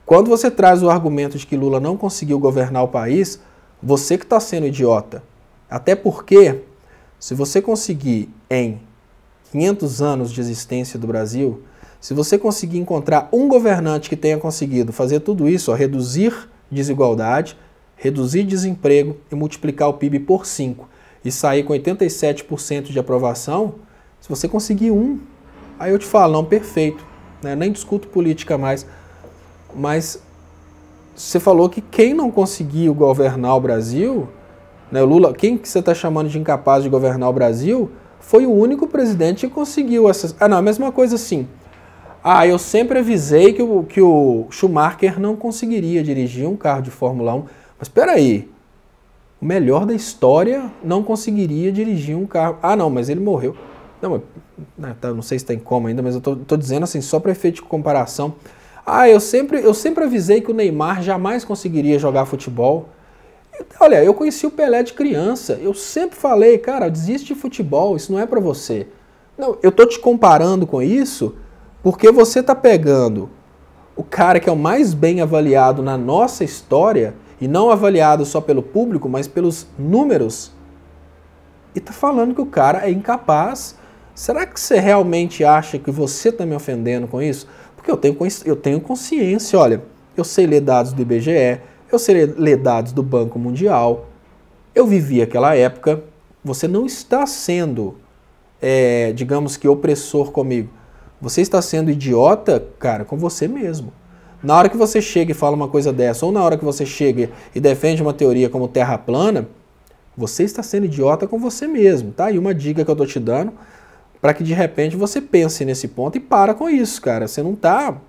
Quando você traz o argumento de que Lula não conseguiu governar o país, você que está sendo idiota. Até porque, se você conseguir em 500 anos de existência do Brasil, se você conseguir encontrar um governante que tenha conseguido fazer tudo isso, ó, reduzir desigualdade, reduzir desemprego e multiplicar o PIB por 5 e sair com 87% de aprovação, se você conseguir um, aí eu te falo, não, perfeito, né? Nem discuto política mais, mas você falou que quem não conseguiu governar o Brasil, né, o Lula, quem que você está chamando de incapaz de governar o Brasil, foi o único presidente que conseguiu essas... Ah, não, a mesma coisa assim. Ah, eu sempre avisei que o Schumacher não conseguiria dirigir um carro de Fórmula 1, Mas espera aí, o melhor da história não conseguiria dirigir um carro. Ah, não, mas ele morreu. Não, não sei se está em coma ainda, mas eu tô dizendo assim, só para efeito de comparação. Ah, eu sempre avisei que o Neymar jamais conseguiria jogar futebol. Olha, eu conheci o Pelé de criança, eu sempre falei, cara, desiste de futebol, isso não é para você. Não, eu tô te comparando com isso porque você tá pegando o cara que é o mais bem avaliado na nossa história, e não avaliado só pelo público, mas pelos números, e tá falando que o cara é incapaz. Será que você realmente acha que você tá me ofendendo com isso? Porque eu tenho consciência, olha, eu sei ler dados do IBGE, eu sei ler dados do Banco Mundial, eu vivi aquela época, você não está sendo, digamos que, opressor comigo. Você está sendo idiota, cara, com você mesmo. Na hora que você chega e fala uma coisa dessa, ou na hora que você chega e defende uma teoria como terra plana, você está sendo idiota com você mesmo, tá? E uma dica que eu tô te dando, para que de repente você pense nesse ponto e para com isso, cara. Você não tá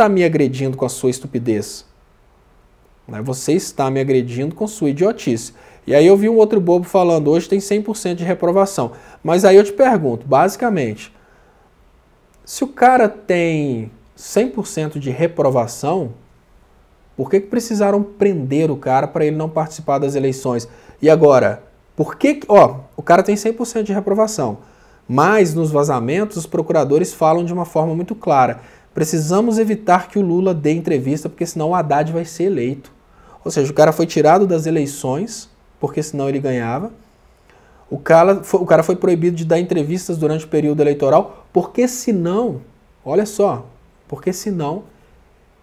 me agredindo com a sua estupidez. Você está me agredindo com sua idiotice. E aí eu vi um outro bobo falando, hoje tem 100% de reprovação. Mas aí eu te pergunto, basicamente, se o cara tem 100% de reprovação, por que precisaram prender o cara para ele não participar das eleições? E agora, por que... o cara tem 100% de reprovação, mas nos vazamentos os procuradores falam de uma forma muito clara. Precisamos evitar que o Lula dê entrevista, porque senão o Haddad vai ser eleito. Ou seja, o cara foi tirado das eleições, porque senão ele ganhava. O cara foi proibido de dar entrevistas durante o período eleitoral, porque senão, olha só, porque senão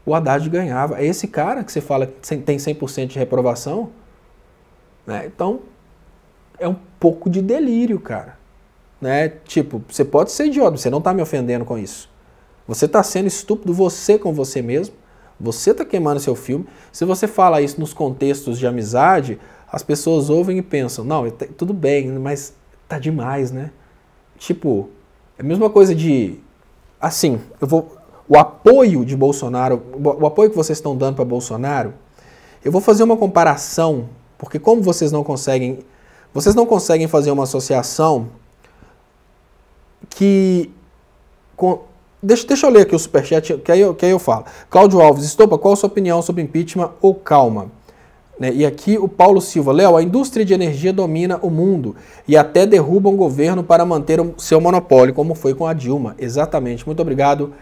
o Haddad ganhava. É esse cara que você fala que tem 100% de reprovação? Né? Então, é um pouco de delírio, cara. Né? Tipo, você pode ser idiota, você não está me ofendendo com isso. Você está sendo estúpido, você com você mesmo. Você está queimando seu filme. Se você fala isso nos contextos de amizade, as pessoas ouvem e pensam, não, tudo bem, mas tá demais, né? Tipo, é a mesma coisa de, assim, o apoio de Bolsonaro, o apoio que vocês estão dando para Bolsonaro, eu vou fazer uma comparação, porque como vocês não conseguem fazer uma associação que... Deixa eu ler aqui o superchat, que aí eu falo. Cláudio Alves, Estopa, qual a sua opinião sobre impeachment ou calma? E aqui o Paulo Silva, Léo, a indústria de energia domina o mundo e até derruba um governo para manter o seu monopólio, como foi com a Dilma. Exatamente. Muito obrigado,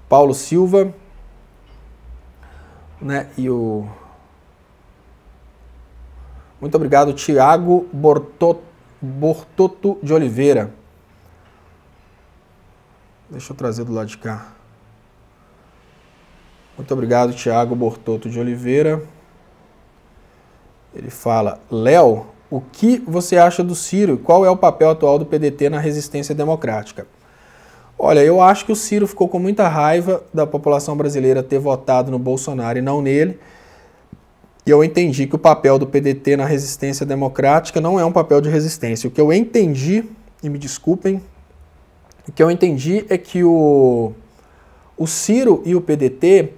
Paulo Silva. Muito obrigado, Tiago Bortoto de Oliveira. Deixa eu trazer do lado de cá. Muito obrigado, Tiago Bortoto de Oliveira. Ele fala, Léo, o que você acha do Ciro? Qual é o papel atual do PDT na resistência democrática? Olha, eu acho que o Ciro ficou com muita raiva da população brasileira ter votado no Bolsonaro e não nele. E eu entendi que o papel do PDT na resistência democrática não é um papel de resistência. O que eu entendi, e me desculpem, o que eu entendi é que o Ciro e o PDT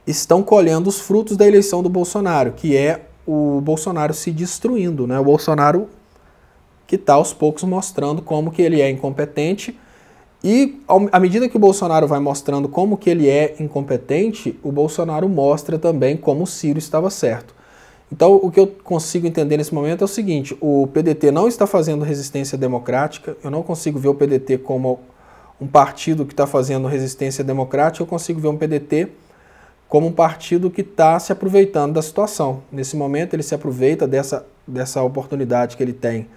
estão colhendo os frutos da eleição do Bolsonaro, que é o Bolsonaro se destruindo, né? O Bolsonaro que está aos poucos mostrando como que ele é incompetente e à medida que o Bolsonaro vai mostrando como que ele é incompetente, o Bolsonaro mostra também como o Ciro estava certo. Então o que eu consigo entender nesse momento é o seguinte, o PDT não está fazendo resistência democrática, eu não consigo ver o PDT como um partido que está fazendo resistência democrática, eu consigo ver um PDT como um partido que está se aproveitando da situação. Nesse momento ele se aproveita dessa oportunidade que ele tem,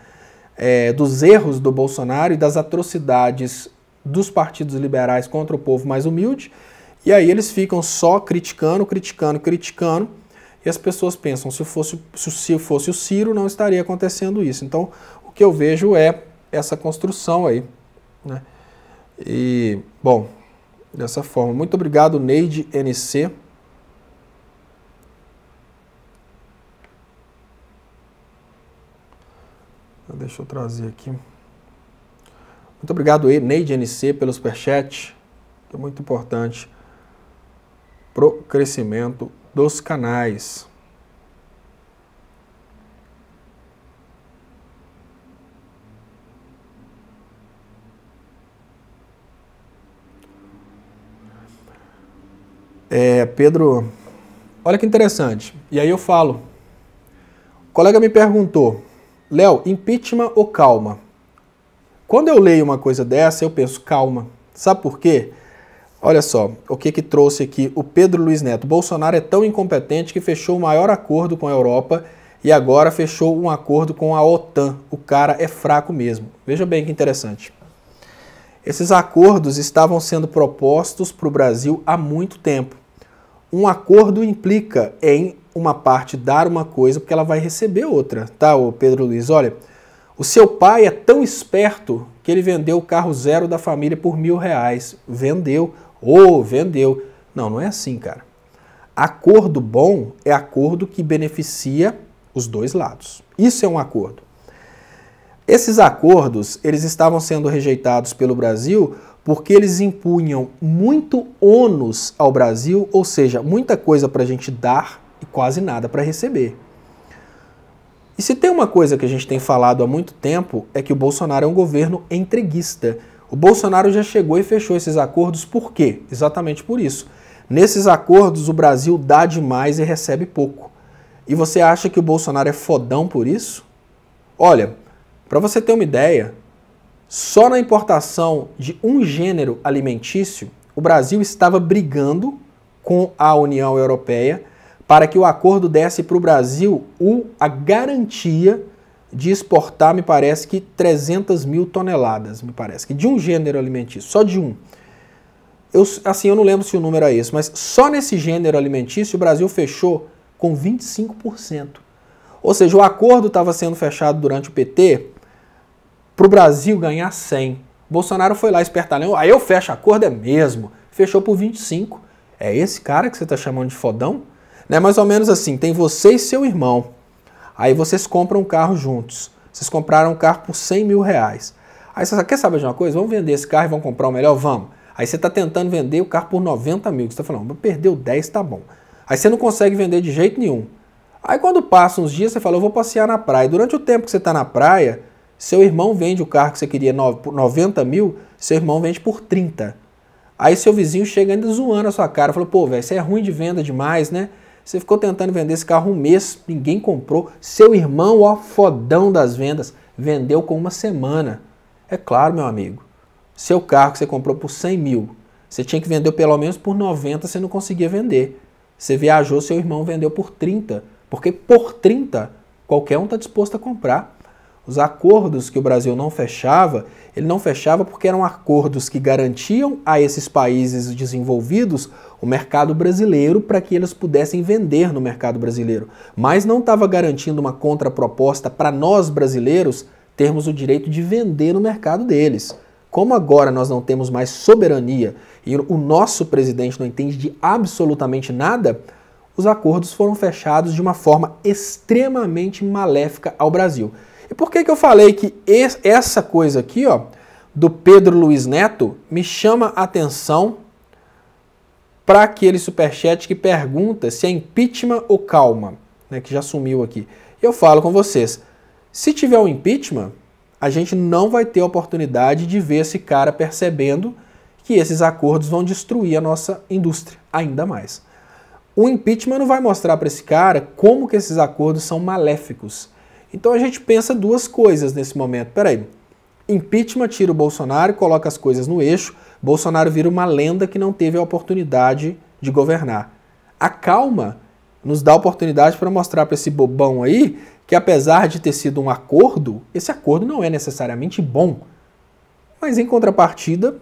dos erros do Bolsonaro e das atrocidades dos partidos liberais contra o povo mais humilde, e aí eles ficam só criticando, e as pessoas pensam, se fosse o Ciro não estaria acontecendo isso. Então o que eu vejo é essa construção aí, né? E, bom, dessa forma. Muito obrigado, Neide NC. Deixa eu trazer aqui. Muito obrigado, Neide NC, pelo superchat, que é muito importante pro crescimento dos canais. Pedro, olha que interessante. E aí eu falo, o colega me perguntou, Léo, impeachment ou calma? Quando eu leio uma coisa dessa, eu penso calma. Sabe por quê? Olha só, o que trouxe aqui o Pedro Luiz Neto. Bolsonaro é tão incompetente que fechou o maior acordo com a Europa e agora fechou um acordo com a OTAN. O cara é fraco mesmo. Veja bem que interessante. Esses acordos estavam sendo propostos para o Brasil há muito tempo. Um acordo implica em uma parte dar uma coisa porque ela vai receber outra, tá, ô Pedro Luiz? Olha, o seu pai é tão esperto que ele vendeu o carro zero da família por R$1.000. Vendeu. Vendeu. Não, não é assim, cara. Acordo bom é acordo que beneficia os dois lados. Isso é um acordo. Esses acordos, eles estavam sendo rejeitados pelo Brasil porque eles impunham muito ônus ao Brasil, ou seja, muita coisa para a gente dar e quase nada para receber. E se tem uma coisa que a gente tem falado há muito tempo, é que o Bolsonaro é um governo entreguista. O Bolsonaro já chegou e fechou esses acordos por quê? Exatamente por isso. Nesses acordos, o Brasil dá demais e recebe pouco. E você acha que o Bolsonaro é fodão por isso? Olha, para você ter uma ideia, só na importação de um gênero alimentício, o Brasil estava brigando com a União Europeia para que o acordo desse para o Brasil a garantia de exportar, me parece que 300 mil toneladas, me parece que de um gênero alimentício, só de um. Eu não lembro se o número é esse, mas só nesse gênero alimentício o Brasil fechou com 25%. Ou seja, o acordo estava sendo fechado durante o PT para o Brasil ganhar 100. Bolsonaro foi lá espertalhão, aí eu fecho acordo, é mesmo. Fechou por 25. É esse cara que você está chamando de fodão? Não é mais ou menos assim, tem você e seu irmão. Aí vocês compram um carro juntos. Vocês compraram um carro por R$100.000. Aí você quer saber de uma coisa? Vamos vender esse carro e vamos comprar o melhor? Vamos. Aí você está tentando vender o carro por 90 mil. Você está falando, perdeu 10, tá bom. Aí você não consegue vender de jeito nenhum. Aí quando passa uns dias, você fala, eu vou passear na praia. Durante o tempo que você está na praia, seu irmão vende o carro que você queria por 90 mil, seu irmão vende por 30. Aí seu vizinho chega ainda zoando a sua cara. Fala, pô, velho, você é ruim de venda demais, né? Você ficou tentando vender esse carro um mês, ninguém comprou. Seu irmão, ó, fodão das vendas, vendeu com uma semana. É claro, meu amigo, seu carro que você comprou por 100 mil, você tinha que vender pelo menos por 90, você não conseguia vender. Você viajou, seu irmão vendeu por 30, porque por 30 qualquer um está disposto a comprar. Os acordos que o Brasil não fechava, ele não fechava porque eram acordos que garantiam a esses países desenvolvidos o mercado brasileiro para que eles pudessem vender no mercado brasileiro. Mas não estava garantindo uma contraproposta para nós brasileiros termos o direito de vender no mercado deles. Como agora nós não temos mais soberania e o nosso presidente não entende de absolutamente nada, os acordos foram fechados de uma forma extremamente maléfica ao Brasil. E por que eu falei que essa coisa aqui, ó, do Pedro Luiz Neto, me chama a atenção para aquele superchat que pergunta se é impeachment ou calma, né, que já sumiu aqui. Eu falo com vocês, se tiver um impeachment, a gente não vai ter a oportunidade de ver esse cara percebendo que esses acordos vão destruir a nossa indústria ainda mais. O impeachment não vai mostrar para esse cara como que esses acordos são maléficos. Então a gente pensa duas coisas nesse momento. Peraí, impeachment tira o Bolsonaro e coloca as coisas no eixo, Bolsonaro vira uma lenda que não teve a oportunidade de governar. A calma nos dá a oportunidade para mostrar para esse bobão aí que apesar de ter sido um acordo, esse acordo não é necessariamente bom. Mas em contrapartida,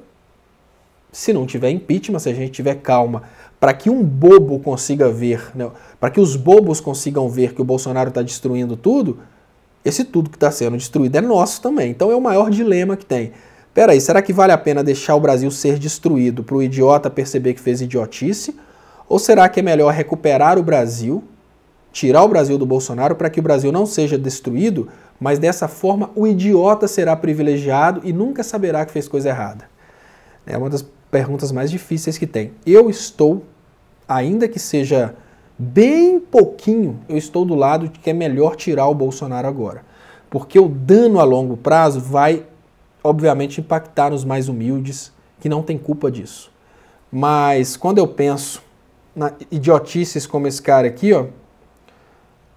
se não tiver impeachment, se a gente tiver calma, para que um bobo consiga ver, né, para que os bobos consigam ver que o Bolsonaro está destruindo tudo, esse tudo que está sendo destruído é nosso também. Então é o maior dilema que tem. Peraí, será que vale a pena deixar o Brasil ser destruído para o idiota perceber que fez idiotice? Ou será que é melhor recuperar o Brasil, tirar o Brasil do Bolsonaro para que o Brasil não seja destruído, mas dessa forma o idiota será privilegiado e nunca saberá que fez coisa errada? É uma das perguntas mais difíceis que tem. Eu estou, ainda que seja bem pouquinho, eu estou do lado de que é melhor tirar o Bolsonaro agora. Porque o dano a longo prazo vai, obviamente, impactar nos mais humildes, que não tem culpa disso. Mas quando eu penso idiotices como esse cara aqui, ó.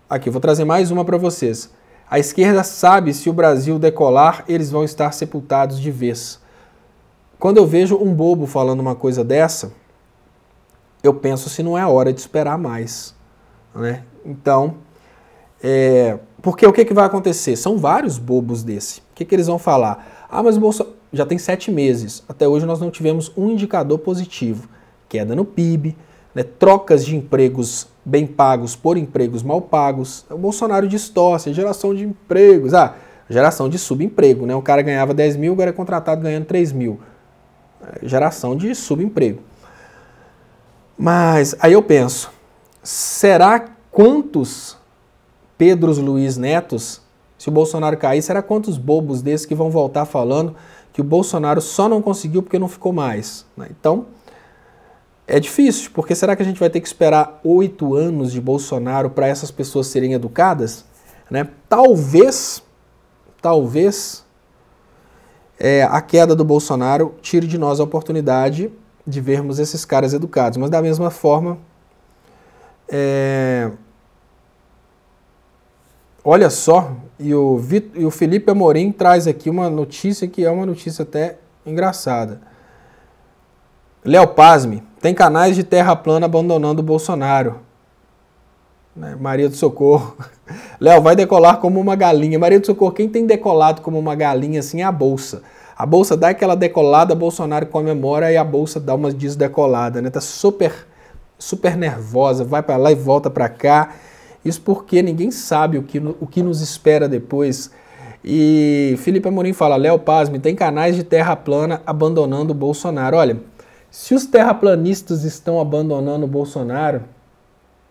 Aqui, vou trazer mais uma para vocês. A esquerda sabe se o Brasil decolar, eles vão estar sepultados de vez. Quando eu vejo um bobo falando uma coisa dessa, eu penso se não é a hora de esperar mais, né? Então, porque o que vai acontecer? São vários bobos desse. O que eles vão falar? Ah, mas o Bolsonaro já tem 7 meses. Até hoje nós não tivemos um indicador positivo. Queda no PIB, né, trocas de empregos bem pagos por empregos mal pagos. O Bolsonaro distorce, geração de empregos. Geração de subemprego, né? O cara ganhava 10 mil, agora é contratado ganhando 3 mil. Geração de subemprego. Mas aí eu penso, será quantos Pedros Luiz Netos, se o Bolsonaro cair, será quantos bobos desses que vão voltar falando que o Bolsonaro só não conseguiu porque não ficou mais? Né? Então, é difícil, porque será que a gente vai ter que esperar 8 anos de Bolsonaro para essas pessoas serem educadas? Né? Talvez a queda do Bolsonaro tire de nós a oportunidade de vermos esses caras educados. Mas da mesma forma, olha só, e o Felipe Amorim traz aqui uma notícia que é uma notícia até engraçada. Léo, pasme, tem canais de terra plana abandonando o Bolsonaro. Né? Maria do Socorro. Léo, vai decolar como uma galinha. Maria do Socorro, quem tem decolado como uma galinha assim é a Bolsa. A Bolsa dá aquela decolada, Bolsonaro comemora e a Bolsa dá uma desdecolada, né? Tá super nervosa, vai para lá e volta para cá. Isso porque ninguém sabe o que nos espera depois. E Felipe Amorim fala, Léo, pasme, tem canais de terra plana abandonando o Bolsonaro. Olha, se os terraplanistas estão abandonando o Bolsonaro,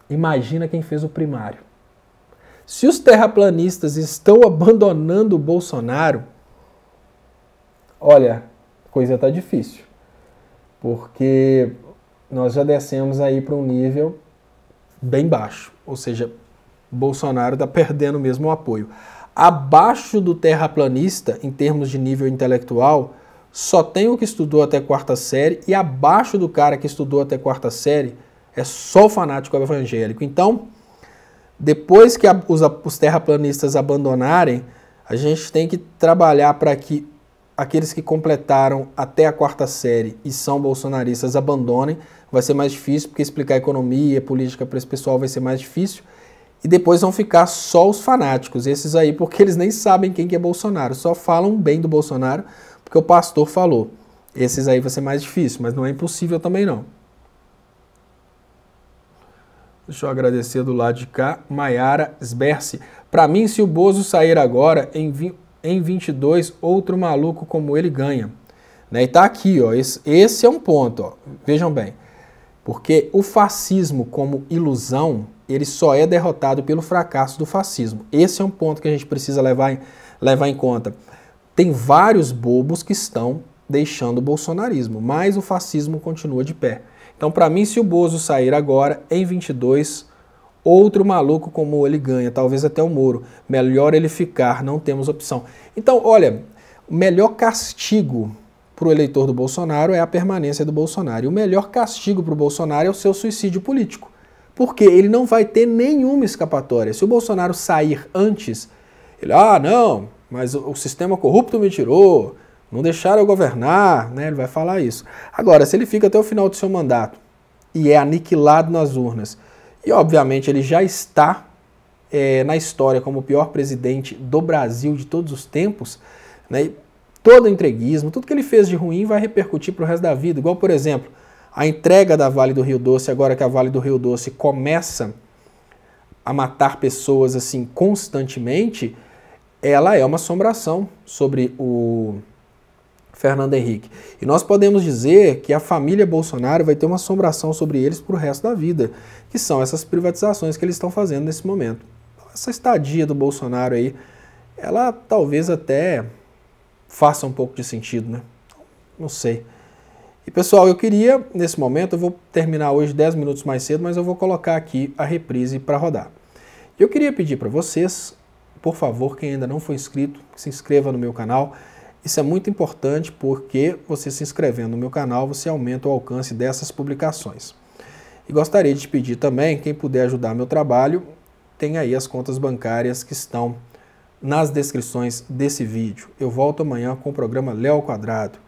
imagina quem fez o primário. Se os terraplanistas estão abandonando o Bolsonaro, olha, a coisa está difícil. Porque nós já descemos aí para um nível bem baixo. Ou seja, Bolsonaro está perdendo mesmo o apoio. Abaixo do terraplanista, em termos de nível intelectual, só tem o que estudou até 4ª série, e abaixo do cara que estudou até 4ª série é só o fanático evangélico. Então, depois que os terraplanistas abandonarem, a gente tem que trabalhar para que aqueles que completaram até a 4ª série e são bolsonaristas abandonem. Vai ser mais difícil, porque explicar economia, política para esse pessoal vai ser mais difícil. E depois vão ficar só os fanáticos, esses aí, porque eles nem sabem quem que é Bolsonaro, só falam bem do Bolsonaro, porque o pastor falou. Esses aí vai ser mais difícil, mas não é impossível também não. Deixa eu agradecer do lado de cá, Maiara Sberce. Para mim, se o Bozo sair agora, em 22, outro maluco como ele ganha. Né? E tá aqui, ó, esse é um ponto, ó. Vejam bem. Porque o fascismo como ilusão, ele só é derrotado pelo fracasso do fascismo. Esse é um ponto que a gente precisa levar em conta. Tem vários bobos que estão deixando o bolsonarismo, mas o fascismo continua de pé. Então, para mim, se o Bozo sair agora, em 22, outro maluco como ele ganha, talvez até o Moro. Melhor ele ficar, não temos opção. Então, olha, o melhor castigo para o eleitor do Bolsonaro é a permanência do Bolsonaro. E o melhor castigo para o Bolsonaro é o seu suicídio político. Porque ele não vai ter nenhuma escapatória. Se o Bolsonaro sair antes, ele, não, mas o sistema corrupto me tirou, não deixaram eu governar, né? Ele vai falar isso. Agora, se ele fica até o final do seu mandato e é aniquilado nas urnas, e obviamente ele já está na história como o pior presidente do Brasil de todos os tempos, né? E todo entreguismo, tudo que ele fez de ruim vai repercutir para o resto da vida. Igual, por exemplo, a entrega da Vale do Rio Doce, agora que a Vale do Rio Doce começa a matar pessoas assim constantemente, ela é uma assombração sobre o Fernando Henrique. E nós podemos dizer que a família Bolsonaro vai ter uma assombração sobre eles para o resto da vida, que são essas privatizações que eles estão fazendo nesse momento. Essa estadia do Bolsonaro aí, ela talvez até faça um pouco de sentido, né? Não sei. E pessoal, eu queria, nesse momento, eu vou terminar hoje 10 minutos mais cedo, mas eu vou colocar aqui a reprise para rodar. Eu queria pedir para vocês, por favor, quem ainda não foi inscrito, que se inscreva no meu canal. Isso é muito importante porque você se inscrevendo no meu canal, você aumenta o alcance dessas publicações. E gostaria de te pedir também, quem puder ajudar meu trabalho, tem aí as contas bancárias que estão nas descrições desse vídeo. Eu volto amanhã com o programa Léo ao Quadrado.